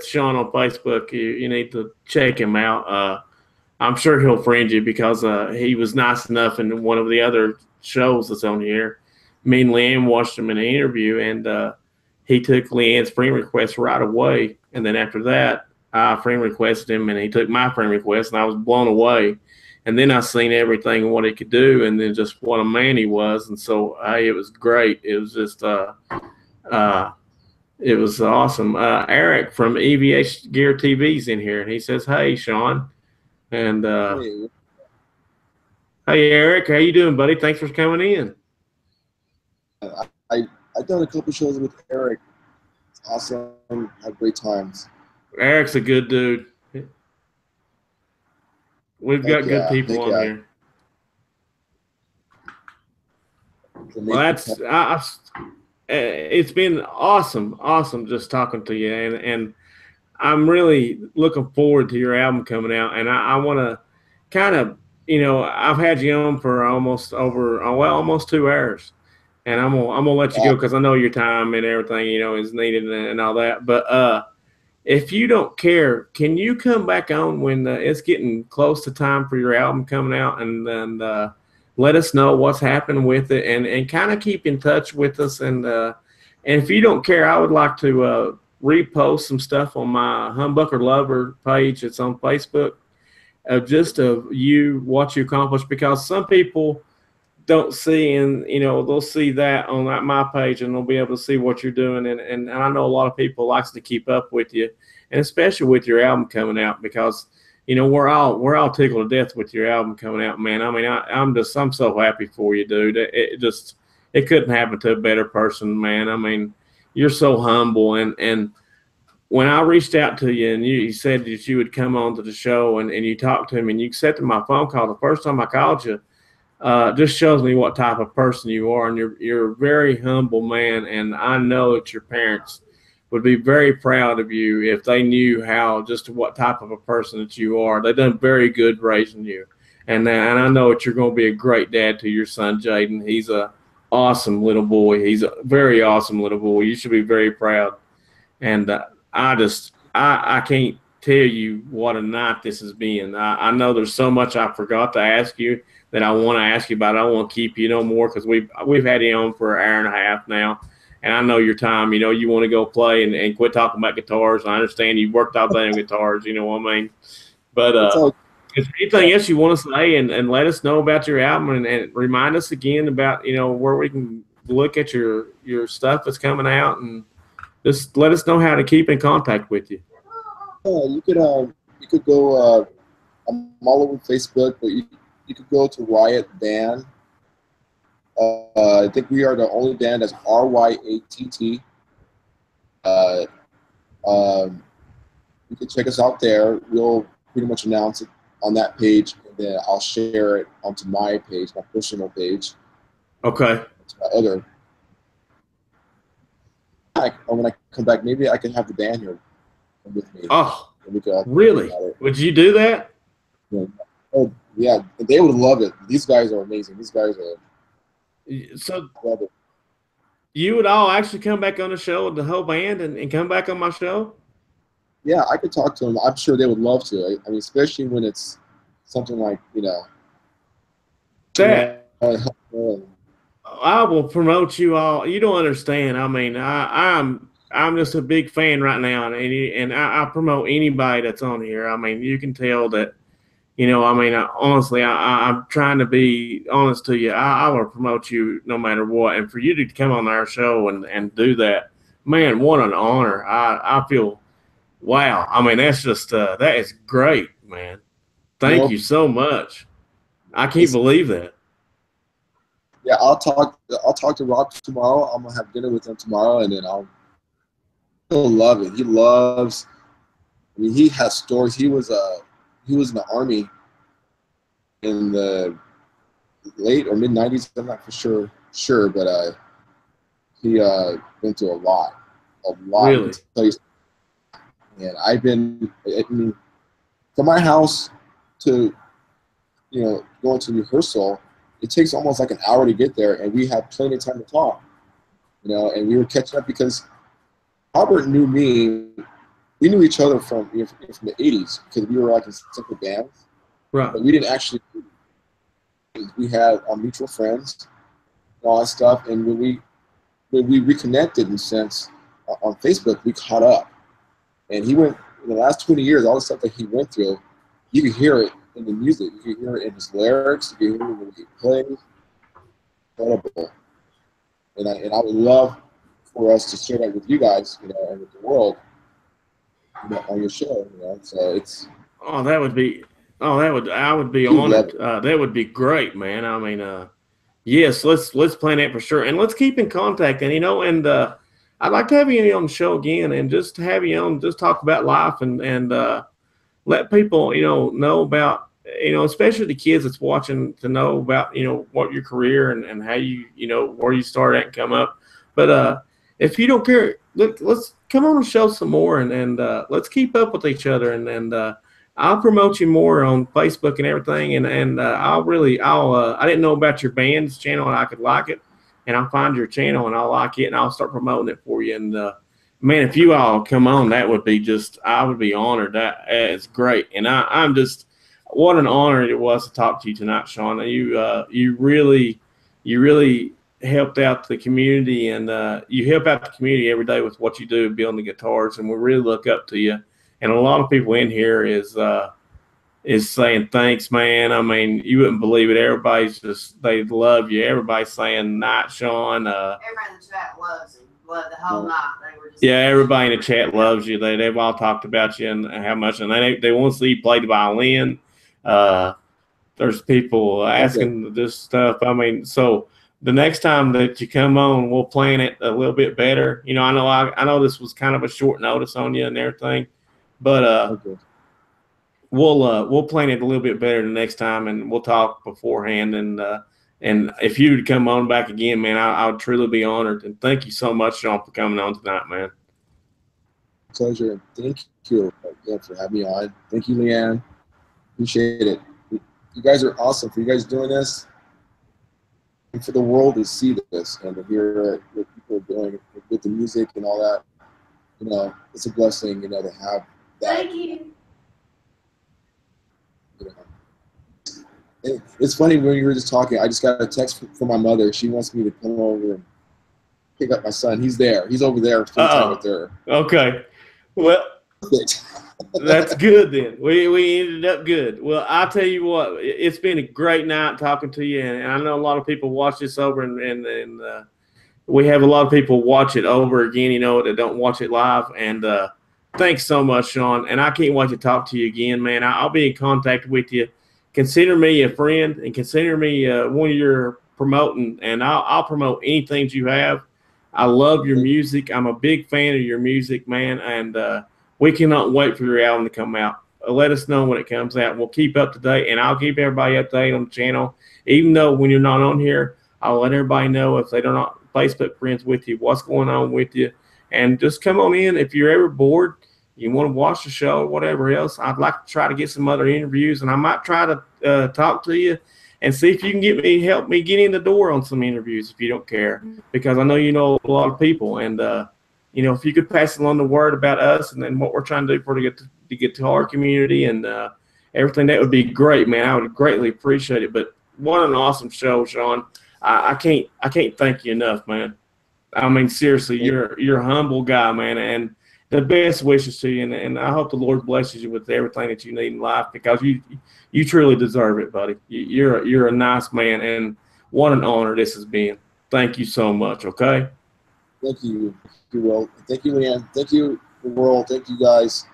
Sean on Facebook, you need to check him out. I'm sure he'll friend you because he was nice enough in one of the other shows that's on here. Me and Leanne watched him in an interview, and he took Leanne's friend request right away. And then after that, I friend requested him, and he took my friend request, and I was blown away. And then I seen everything what he could do, and then just what a man he was. And so, it was great. It was just, it was awesome. Eric from EVH Gear TV's in here, and he says, "Hey, Sean," and hey, Eric, how you doing, buddy? Thanks for coming in. I've done a couple shows with Eric. It's awesome. Had great times. Eric's a good dude. We've got good people on here. Well, it's been awesome just talking to you, and I'm really looking forward to your album coming out, and I want to kind of, I've had you on for almost 2 hours, and I'm gonna let you go because I know your time and everything, is needed and all that, but if you don't care, can you come back on when it's getting close to time for your album coming out, and let us know what's happening with it, and kind of keep in touch with us. And if you don't care, I would like to repost some stuff on my Humbucker Lover page. It's on Facebook, just of you, what you accomplished, because some people don't see, and they'll see that on my page, and they'll be able to see what you're doing, and I know a lot of people likes to keep up with you, and especially with your album coming out, because we're all tickled to death with your album coming out, man. I mean, I'm so happy for you, dude. It couldn't happen to a better person, man. I mean, you're so humble, and when I reached out to you and you said that you would come on to the show, and you talked to me and you accepted my phone call the first time I called you, just shows me what type of person you are, and you're a very humble man, and I know that your parents would be very proud of you if they knew just what type of a person that you are. They've done very good raising you, and I know that you're going to be a great dad to your son Jaden. He's a awesome little boy. He's a very awesome little boy. You should be very proud, and I can't tell you what a night this has been. I know there's so much I forgot to ask you that I want to ask you about. I don't want to keep you no more, because we've had you on for an hour and a half now, and I know your time. You want to go play and quit talking about guitars. I understand you worked all day on guitars. You know what I mean? But is there anything else you want to say, and let us know about your album, and remind us again about where we can look at your stuff that's coming out, and just let us know how to keep in contact with you. You could go. I'm all over Facebook, but you could go to Riot Band. I think we are the only band that's RYATT. You can check us out there. We'll pretty much announce it on that page, and then I'll share it onto my page, my personal page. Okay. To my other. When I come back, maybe I can have the band here with me. Oh, really? Would you do that? Yeah. Oh, yeah. They would love it. These guys are amazing. These guys are. So you would all actually come back on the show with the whole band and come back on my show? Yeah, I could talk to them. I'm sure they would love to. I mean, especially when it's something like, that. I will promote you all. You don't understand. I mean, I'm just a big fan right now, and I promote anybody that's on here. I mean, you can tell that, honestly, I'm trying to be honest to you. I will promote you no matter what, and for you to come on our show and do that, man, what an honor. I feel, wow. I mean, that's just that is great, man. Thank you so much. I can't believe that. Yeah, I'll talk to Rob tomorrow. I'm gonna have dinner with him tomorrow, and then he'll love it. He loves. I mean, he has stories. He was in the Army in the late or mid '90s. I'm not for sure, but he went through a lot. Really? And I mean, from my house to going to rehearsal, it takes almost like an hour to get there, and we had plenty of time to talk, and we were catching up because Albert knew me. We knew each other from the 80s because we were like in separate bands. Right. But we didn't actually, we had our mutual friends and all that stuff, and when we reconnected in a sense on Facebook, we caught up. And he went, in the last 20 years, all the stuff that he went through, you could hear it in the music, you could hear it in his lyrics, you could hear it when he plays. Incredible. And I would love for us to share that with you guys, and with the world, on your show, So it's. I would be honored. That would be great, man. I mean, yes, let's plan that for sure, and let's keep in contact. And and I'd like to have you on the show again, and just have you on, just talk about life, and let people know about especially the kids that's watching, to know about what your career and how you where you start at and come up. But if you don't care, let's come on and show some more, and let's keep up with each other, and I'll promote you more on Facebook and everything, and I didn't know about your band's channel, and I could like it, and I'll find your channel and I'll like it, and I'll start promoting it for you. And man, if you all come on, that would be just, I would be honored. That is great. And I'm just, what an honor it was to talk to you tonight, Sean. You really helped out the community, and you help out the community every day with what you do, building the guitars, and we really look up to you. And a lot of people in here is saying thanks, man. I mean, you wouldn't believe it. Everybody's just, they love you. Everybody's saying night, Sean. Everybody in the chat loves him. Loved the whole night. They were just, yeah, everybody in the chat loves you. They've all talked about you and how much, and they want to see you play the violin. There's people asking this stuff. I mean, so the next time that you come on, we'll plan it a little bit better. You know, I know this was kind of a short notice on you and everything, but Okay. we'll plan it a little bit better the next time, and we'll talk beforehand. And if you would come on back again, man, I would truly be honored. And thank you so much, Sean, for coming on tonight, man. Pleasure. Thank you again for having me on. Thank you, Leanne. Appreciate it. You guys are awesome for you guys doing this, and for the world to see this and to hear what people are doing with the music and all that. You know, it's a blessing, you know, to have that. thank you. You know. It's funny, when you were just talking, I just got a text from my mother. She wants me to come over and pick up my son. He's there. He's over there spending time with her. Okay. Well, that's good then. We ended up good. Well, I'll tell you what, it's been a great night talking to you, and I know a lot of people watch this over, and we have a lot of people watch it over again, you know, that don't watch it live. And thanks so much, Sean. And I can't wait to talk to you again, man. I'll be in contact with you. Consider me a friend, and consider me one of your promoting, and I'll promote anything you have. I love your music. I'm a big fan of your music, man, and we cannot wait for your album to come out. Let us know when it comes out. We'll keep up to date, and I'll keep everybody up to date on the channel. Even though when you're not on here, I'll let everybody know if they're not Facebook friends with you, what's going on with you. And just come on in. If you're ever bored, you want to watch the show or whatever else, I'd like to try to get some other interviews, and I might try to talk to you and see if you can help me get in the door on some interviews if you don't care, because I know you know a lot of people. And you know, if you could pass along the word about us and then what we're trying to do for the guitar community and everything, that would be great, man. I would greatly appreciate it. But what an awesome show, Sean. I can't thank you enough, man. I mean, seriously, you're a humble guy, man, and the best wishes to you. And I hope the Lord blesses you with everything that you need in life, because you truly deserve it, buddy. You're a nice man, and what an honor this has been. Thank you so much. Okay. Thank you. Thank you, Will. Thank you, Leanne. Thank you, the world. Thank you, guys.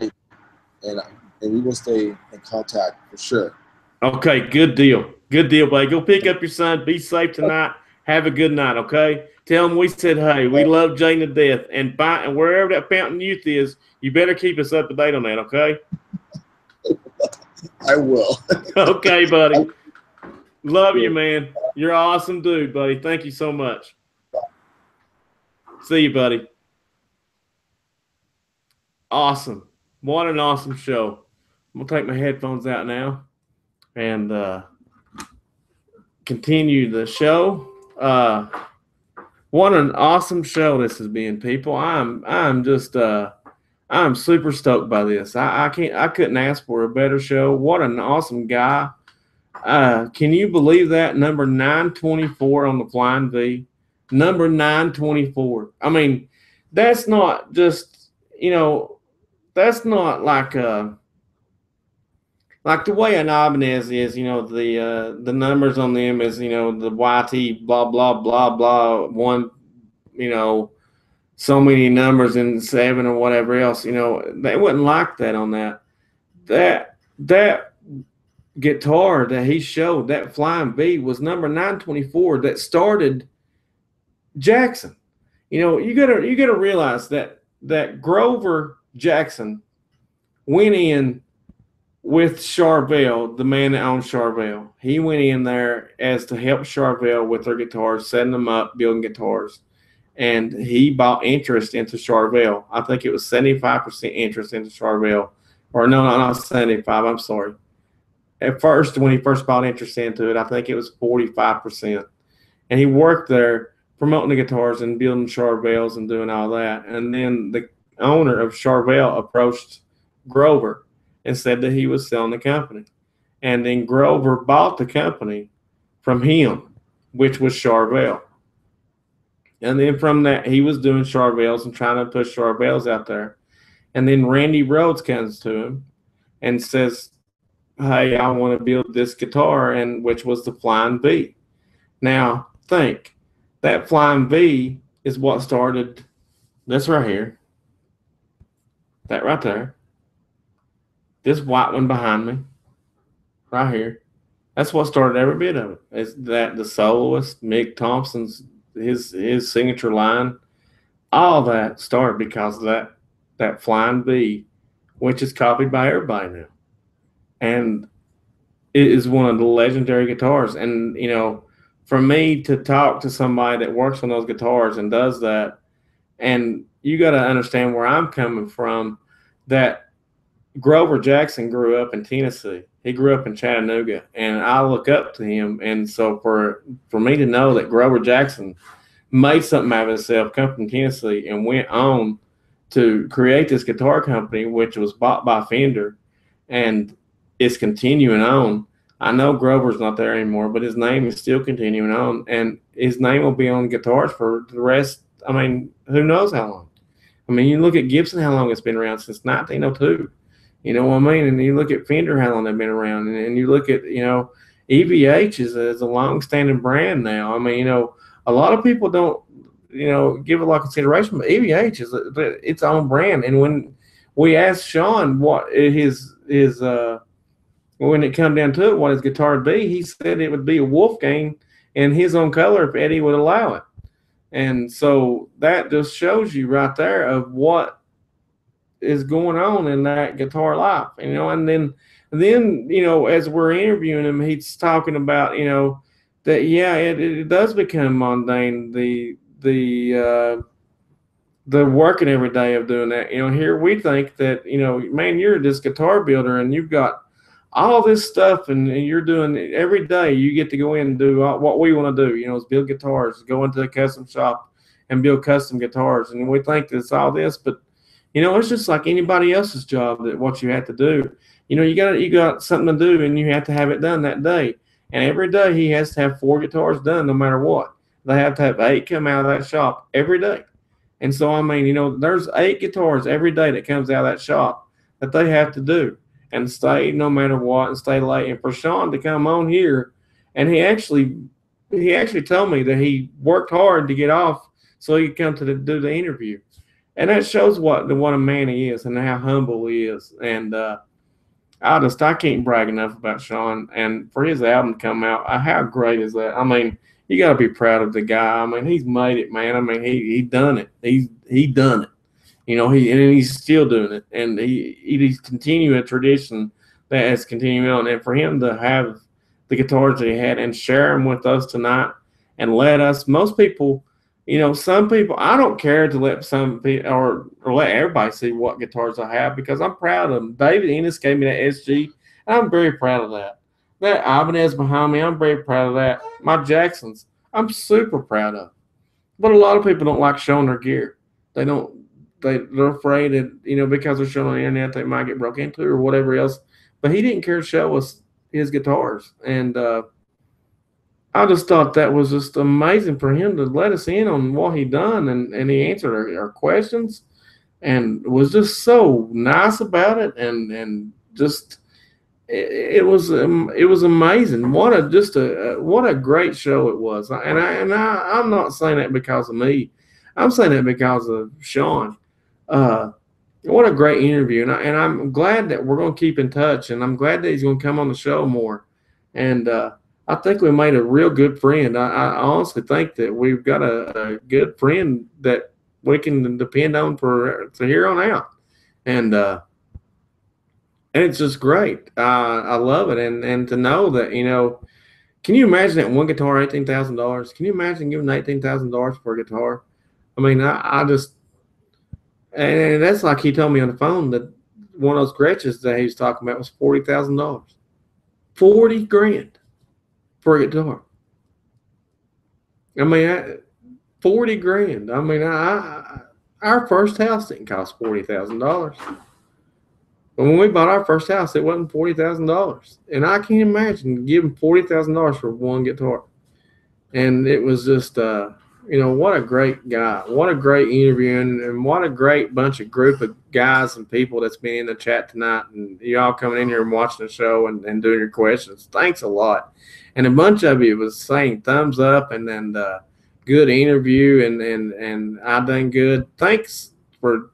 And we will stay in contact for sure. Okay, good deal. Good deal, buddy. Go pick up your son. Be safe tonight. Have a good night, okay? Tell him we said, hey, we love Jane to death. And wherever that Fountain Youth is, you better keep us up to date on that, okay? I will. Okay, buddy. Love you, man. You're an awesome dude, buddy. Thank you so much. See you, buddy. Awesome. What an awesome show. I'm going to take my headphones out now and continue the show. What an awesome show this has been, people. I'm just I'm super stoked by this. I couldn't ask for a better show. What an awesome guy. Can you believe that? Number 924 on the Flying Bee. Number 924. I mean, that's not just, you know, that's not like the way an Ibanez is, you know, the numbers on them is, you know, the YT blah blah blah blah one, you know, so many numbers in 7 or whatever else, you know, they wouldn't like that on that. That guitar that he showed, that Flying Bee, was number 924 that started Jackson. You know, you gotta realize that Grover Jackson went in with Charvel, the man that owned Charvel. He went in there as to help Charvel with their guitars, setting them up, building guitars. And he bought interest into Charvel. I think it was 75% interest into Charvel. Or no, not 75, I'm sorry. At first, when he first bought interest into it, I think it was 45%. And he worked there promoting the guitars and building Charvels and doing all that. And then the owner of Charvel approached Grover and said that he was selling the company. And then Grover bought the company from him, which was Charvel. And then from that, he was doing Charvels and trying to push Charvels out there. And then Randy Rhoads comes to him and says, hey, I want to build this guitar, and which was the Flying Bee. Now, think, that Flying Bee is what started this right here, that right there, this white one behind me, right here. That's what started every bit of it. Is that the soloist, Mick Thompson's, his signature line, all that started because of that Flying Bee, which is copied by everybody now. And it is one of the legendary guitars. And, you know, for me to talk to somebody that works on those guitars and does that, and you got to understand where I'm coming from, that Grover Jackson grew up in Tennessee. He grew up in Chattanooga, and I look up to him. And so for me to know that Grover Jackson made something out of himself, come from Tennessee, and went on to create this guitar company, which was bought by Fender, and it's continuing on. I know Grover's not there anymore, but his name is still continuing on, and his name will be on guitars for the rest. I mean, who knows how long? I mean, you look at Gibson, how long it's been around, since 1902. You know what I mean? And you look at Fender, how long they've been around, and you look at, you know, EVH is a long-standing brand now. I mean, you know, a lot of people don't, you know, give it a lot of consideration, but EVH is its own brand. And when we asked Sean what his when it come down to it, what his guitar would be, he said it would be a Wolfgang in his own color if Eddie would allow it. And so that just shows you right there of what is going on in that guitar life, you know. And then you know, as we're interviewing him, he's talking about, you know, that yeah, it does become mundane, the working every day of doing that. You know, here we think that, you know, man, you're this guitar builder and you've got all this stuff, and you're doing it every day. You get to go in and do what we want to do, you know, is build guitars, go into a custom shop and build custom guitars. And we think that it's all this, but, you know, it's just like anybody else's job, that what you have to do. You know, you got something to do, and you have to have it done that day. And every day he has to have 4 guitars done no matter what. They have to have 8 come out of that shop every day. And so, I mean, you know, there's 8 guitars every day that comes out of that shop that they have to do and stay no matter what and stay late. And for Sean to come on here, and he actually told me that he worked hard to get off so he could come to do the interview. And that shows what a man he is and how humble he is. And I can't brag enough about Sean. And for his album to come out, how great is that? I mean, you got to be proud of the guy. I mean, he's made it, man. I mean, he done it. He done it. You know, he's still doing it, and he's continuing a tradition that has continued on. And for him to have the guitars that he had and share them with us tonight, and let us, most people, you know, some people, I don't care to let some people or let everybody see what guitars I have, because I'm proud of them. David Ennis gave me that SG, and I'm very proud of that. That Ibanez behind me, I'm very proud of that. My Jacksons, I'm super proud of. But a lot of people don't like showing their gear. They're afraid that, you know, because they're showing on the internet, they might get broke into or whatever else. But he didn't care to show us his guitars. And I just thought that was just amazing for him to let us in on what he done. And he answered our questions and was just so nice about it. And just, it was amazing. What a great show it was. And I'm not saying that because of me. I'm saying that because of Sean. What a great interview. And I'm glad that we're going to keep in touch, and I'm glad that he's going to come on the show more. And I think we made a real good friend. I honestly think that we've got a good friend that we can depend on to here on out. And it's just great. I love it. And to know that, you know, can you imagine that one guitar, $18,000? Can you imagine giving $18,000 for a guitar? I mean, I just, and that's like he told me on the phone that one of those Gretches that he was talking about was $40,000. $40,000 for a guitar. I mean, 40 grand. I mean, our first house didn't cost $40,000. But when we bought our first house, it wasn't $40,000. And I can't imagine giving $40,000 for one guitar. And it was just, what a great guy. What a great interview. And what a great group of guys and people that's been in the chat tonight. And y'all coming in here and watching the show and doing your questions. Thanks a lot. And a bunch of you was saying thumbs up and good interview and I done good. Thanks for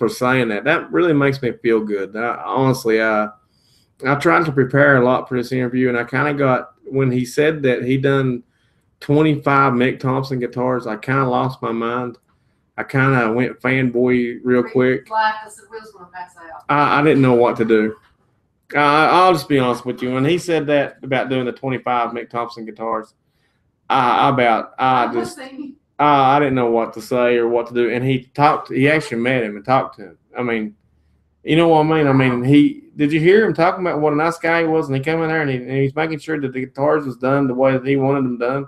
saying that. That really makes me feel good. Honestly, I tried to prepare a lot for this interview, and I kind of got, when he said that he done 25 Mick Thompson guitars, I kind of lost my mind. I kind of went fanboy real quick. I didn't know what to do. I'll just be honest with you. When he said that about doing the 25 Mick Thompson guitars, I didn't know what to say or what to do. And he actually met him and talked to him. I mean, you know what I mean? I mean, did you hear him talking about what a nice guy he was? And he came in there and he's making sure that the guitars was done the way that he wanted them done.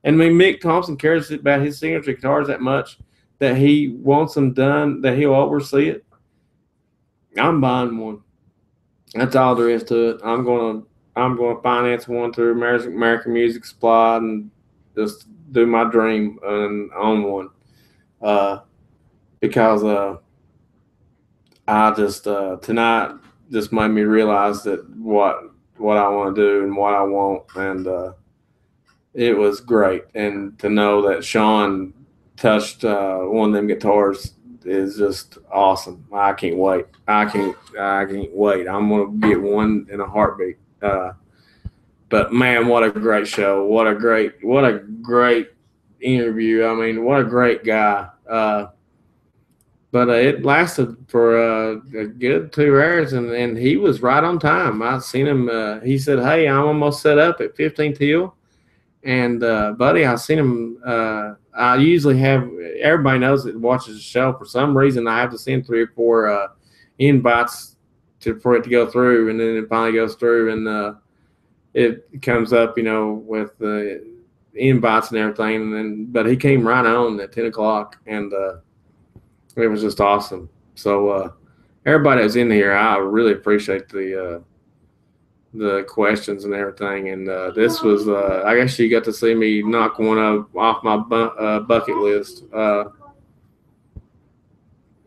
And I mean, Mick Thompson cares about his signature guitars that much that he wants them done, that he'll oversee it. I'm buying one. That's all there is to it. I'm gonna finance one through American Music Supply and just do my dream and own one. Because I just tonight just made me realize that what I want to do and what I want, and it was great. And to know that Sean touched one of them guitars is just awesome. I can't wait. I can't wait. I'm gonna get one in a heartbeat. But man, what a great show! What a great interview. I mean, what a great guy. But it lasted for a good 2 hours, and he was right on time. I seen him. He said, "Hey, I'm almost set up at 15 till." And buddy, I seen him. I usually have, everybody knows that watches the show. For some reason, I have to send 3 or 4 invites for it to go through, and then it finally goes through, and it comes up, with the invites and everything. But he came right on at 10 o'clock, and it was just awesome. So everybody that's in here, I really appreciate the questions and everything. And this was, I guess you got to see me knock one off my bucket list.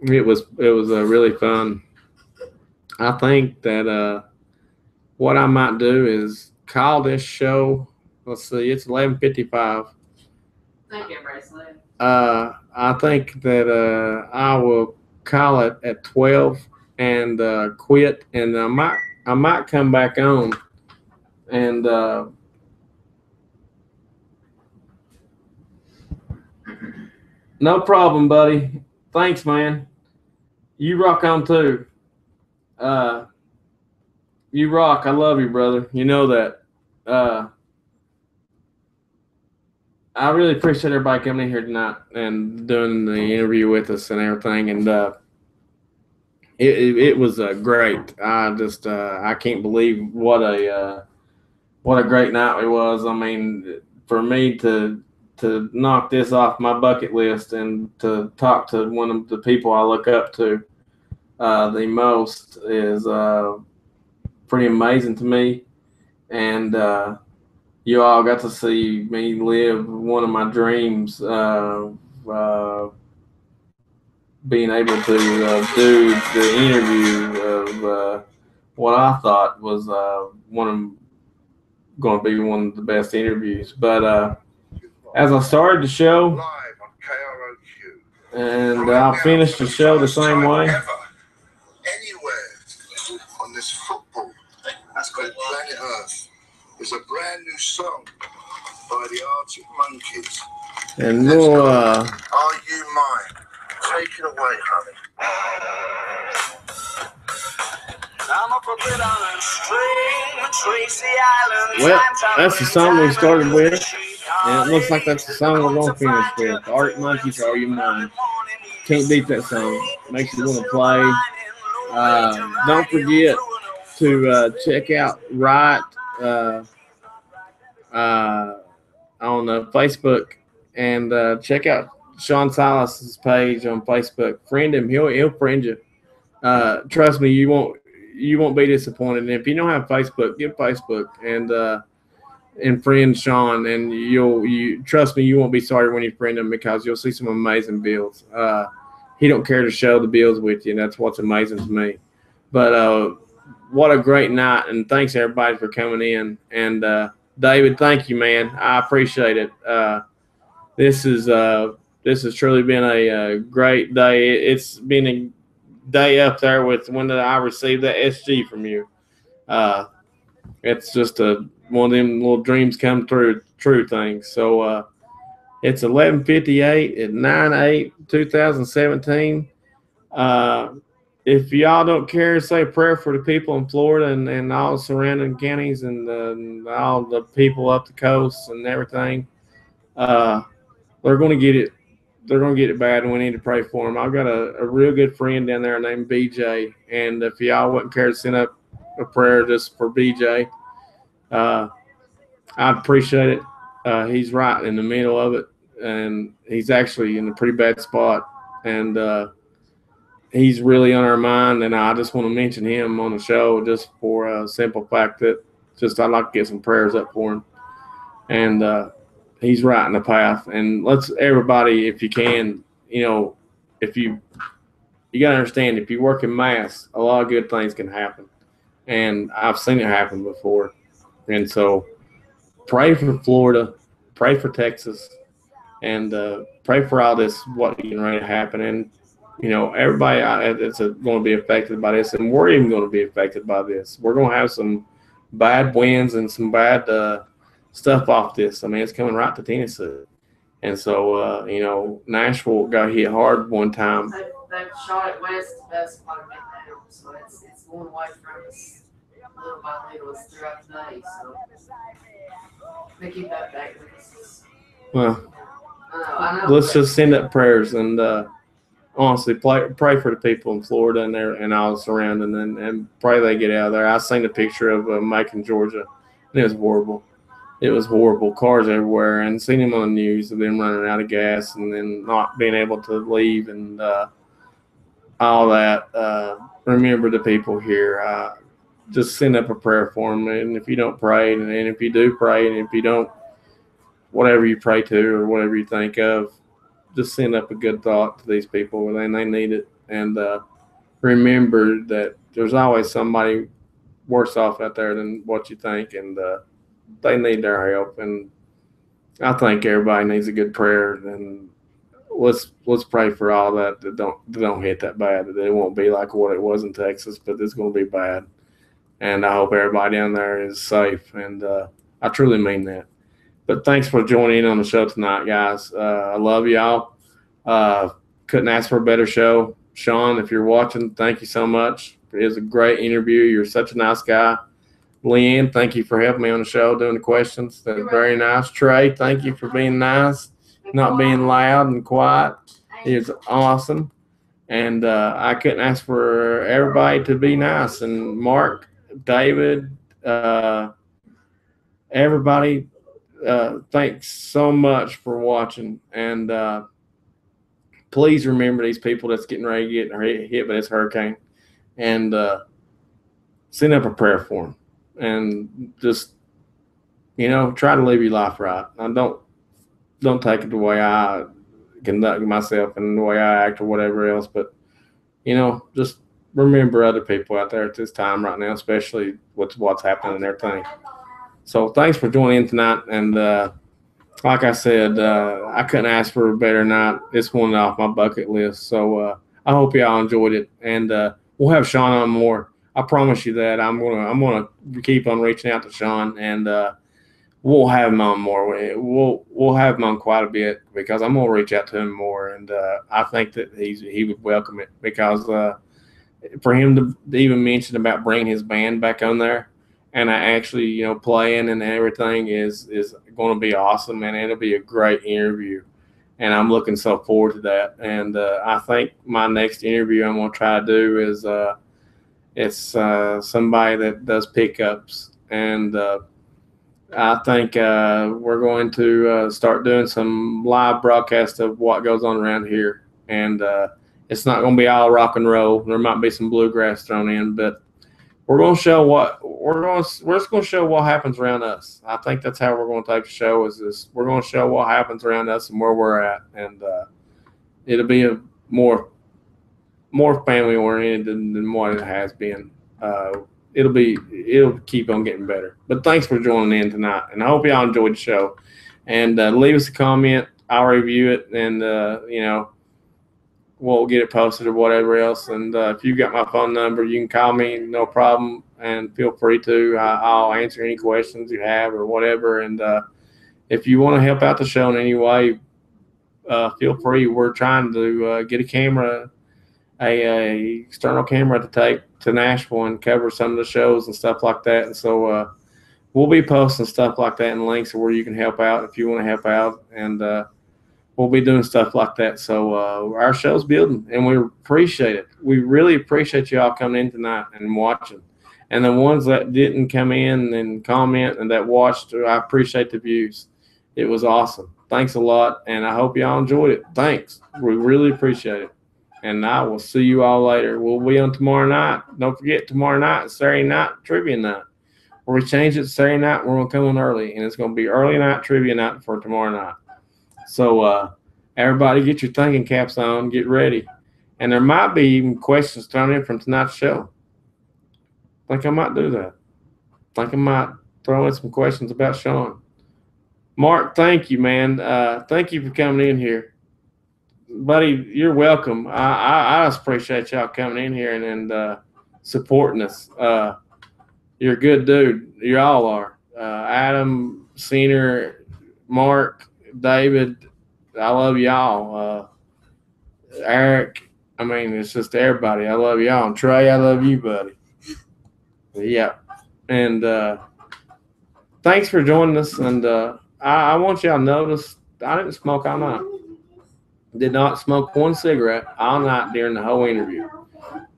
It was really fun. I think that what I might do is call this show. Let's see, it's 11:55. Thank you, Bracelet. I think that I will call it at 12 and quit, and I might come back on and no problem, buddy. Thanks, man. You rock on too. You rock. I love you, brother. You know that. I really appreciate everybody coming in here tonight and doing the interview with us and everything. And it was great. I can't believe what a great night it was. I mean, for me to knock this off my bucket list and to talk to one of the people I look up to the most is pretty amazing to me. And you all got to see me live one of my dreams, being able to do the interview of what I thought was going to be one of the best interviews. But as I started the show, and I'll finish the show the same way. Anywhere on this football that's called planet Earth is a brand new song by the Arctic Monkeys. And we'll, Are You Mine? Take it away, honey. Well, that's the song we started with, and it looks like that's the song we're going to finish with. The Arctic Monkeys, Are You Mine? Can't beat that song. Makes you want to play. Don't forget to check out Riot on Facebook and check out Sean Silas's page on Facebook. Friend him; he'll friend you. Trust me, you won't be disappointed. And if you don't have Facebook, get Facebook and friend Sean, and you trust me, you won't be sorry when you friend him because you'll see some amazing builds. He don't care to show the builds with you, and that's what's amazing to me. But what a great night, and thanks everybody for coming in. And David, thank you, man. I appreciate it. This has truly been a great day. It's been a day up there with when I received that SG from you. It's just one of them little dreams come true things. So it's 11:58 at 9/8/2017. If y'all don't care, say a prayer for the people in Florida and all the surrounding counties and all the people up the coast and everything. They're going to get it. They're going to get it bad, and we need to pray for them. I've got a real good friend down there named BJ, and if y'all wouldn't care to send up a prayer just for BJ, I'd appreciate it. He's right in the middle of it, and he's actually in a pretty bad spot, and he's really on our mind, and I just want to mention him on the show just for a simple fact that just I'd like to get some prayers up for him, and he's right in the path. And let's everybody, if you can, if you got to understand, if you work in mass, a lot of good things can happen, and I've seen it happen before. And so pray for Florida, pray for Texas, and pray for all this what is ready to happen. And everybody that's going to be affected by this, and we're even going to be affected by this. We're going to have some bad winds and some bad stuff off this. I mean, it's coming right to Tennessee. And so, Nashville got hit hard one time. They've shot it west, that's quite a bit down. So it's going away from us little by little. It's throughout the day. So they keep that back with us. Well, I know. Let's just send up prayers and honestly pray for the people in Florida and all surrounding and pray they get out of there. I seen a picture of Macon, Georgia, and it was horrible. It was horrible. Cars everywhere, and seen him on the news of them running out of gas and then not being able to leave and all that. Remember the people here. Just send up a prayer for them. And if you don't pray, and if you do pray, and if you don't, whatever you pray to or whatever you think of, just send up a good thought to these people, and they need it. And remember that there's always somebody worse off out there than what you think, and they need their help. And I think everybody needs a good prayer. And let's pray for all that don't hit that bad. That it won't be like what it was in Texas, but it's going to be bad. And I hope everybody down there is safe. And I truly mean that. But thanks for joining in on the show tonight, guys. I love y'all. Couldn't ask for a better show. Sean, if you're watching, thank you so much. It was a great interview. You're such a nice guy. Leanne, thank you for helping me on the show, doing the questions. That's very nice. Trey, thank you for being nice, not being loud and quiet. It was awesome. And I couldn't ask for everybody to be nice. And Mark, David, everybody, thanks so much for watching. And please remember these people that's getting ready to get hit by this hurricane. And send up a prayer for them. And just, try to live your life right. I don't take it the way I conduct myself and the way I act or whatever else. But, just remember other people out there at this time right now, especially with what's happening and everything. So thanks for joining in tonight. And like I said, I couldn't ask for a better night. It's one off my bucket list. So I hope y'all enjoyed it. And we'll have Sean on more. I promise you that. I'm gonna keep on reaching out to Sean, and we'll have him on more. We'll have him on quite a bit because I'm gonna reach out to him more, and I think that he would welcome it because for him to even mention about bringing his band back on there, and I actually playing and everything is going to be awesome, and it'll be a great interview, and I'm looking so forward to that. And I think my next interview I'm gonna try to do is. It's somebody that does pickups, and I think we're going to start doing some live broadcast of what goes on around here, and it's not going to be all rock and roll. There might be some bluegrass thrown in, but we're going to show we're just going to show what happens around us. I think that's how we're going to take the show. Is this we're going to show what happens around us and where we're at, and it'll be a more family oriented than what it has been. It'll keep on getting better. But thanks for joining in tonight, and I hope y'all enjoyed the show. And leave us a comment. I'll review it, and we'll get it posted or whatever else. And if you got my phone number, you can call me, no problem, and feel free to. I'll answer any questions you have or whatever. And if you want to help out the show in any way, feel free. We're trying to get a camera, a external camera to take to Nashville and cover some of the shows and stuff like that. And so we'll be posting stuff like that and links where you can help out if you want to help out. And we'll be doing stuff like that. So our show's building, and we appreciate it. We really appreciate you all coming in tonight and watching. And the ones that didn't come in and comment and that watched, I appreciate the views. It was awesome. Thanks a lot, and I hope y'all enjoyed it. Thanks. We really appreciate it. And I will see you all later. We'll be on tomorrow night. Don't forget, tomorrow night, Saturday night, trivia night. Where we changed it to Saturday night, we're going to come on early. And it's going to be early night trivia night for tomorrow night. So everybody get your thinking caps on. Get ready. And there might be even questions thrown in from tonight's show. I think I might do that. I think I might throw in some questions about Sean. Mark, thank you, man. Thank you for coming in here. Buddy, you're welcome. I just appreciate y'all coming in here and supporting us. You're a good dude. You all are. Adam, Senior, Mark, David, I love y'all. Eric, I mean, it's just everybody. I love y'all. And Trey, I love you, buddy. Yeah. And thanks for joining us. And I want y'all to notice I didn't smoke all night. Did not smoke one cigarette all night during the whole interview.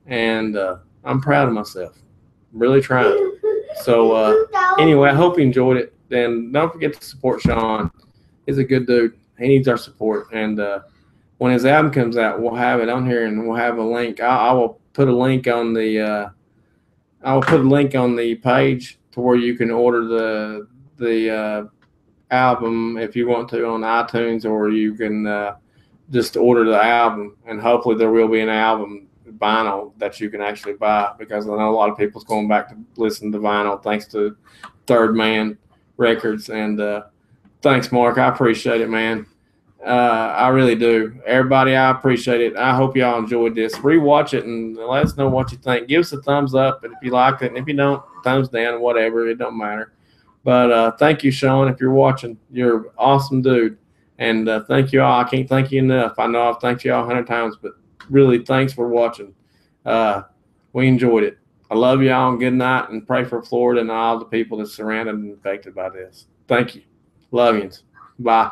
And I'm proud of myself. Really trying. So anyway, I hope you enjoyed it. And don't forget to support Sean. He's a good dude. He needs our support. And when his album comes out, we'll have it on here, and we'll have a link. I will put a link on the page to where you can order the album if you want to on iTunes, or you can just order the album, and hopefully there will be an album vinyl that you can actually buy, because I know a lot of people's going back to listen to vinyl thanks to Third Man Records. And thanks, Mark. I appreciate it, man. I really do. Everybody, I appreciate it. I hope y'all enjoyed this. Rewatch it and let us know what you think. Give us a thumbs up if you liked it, and if you don't, thumbs down, whatever. It don't matter. But thank you, Sean. If you're watching, you're an awesome dude. And thank you all. I can't thank you enough. I know I've thanked you all 100 times, but really, thanks for watching. We enjoyed it. I love y'all, and good night, and pray for Florida and all the people that's surrounded and affected by this. Thank you. Love you. Bye.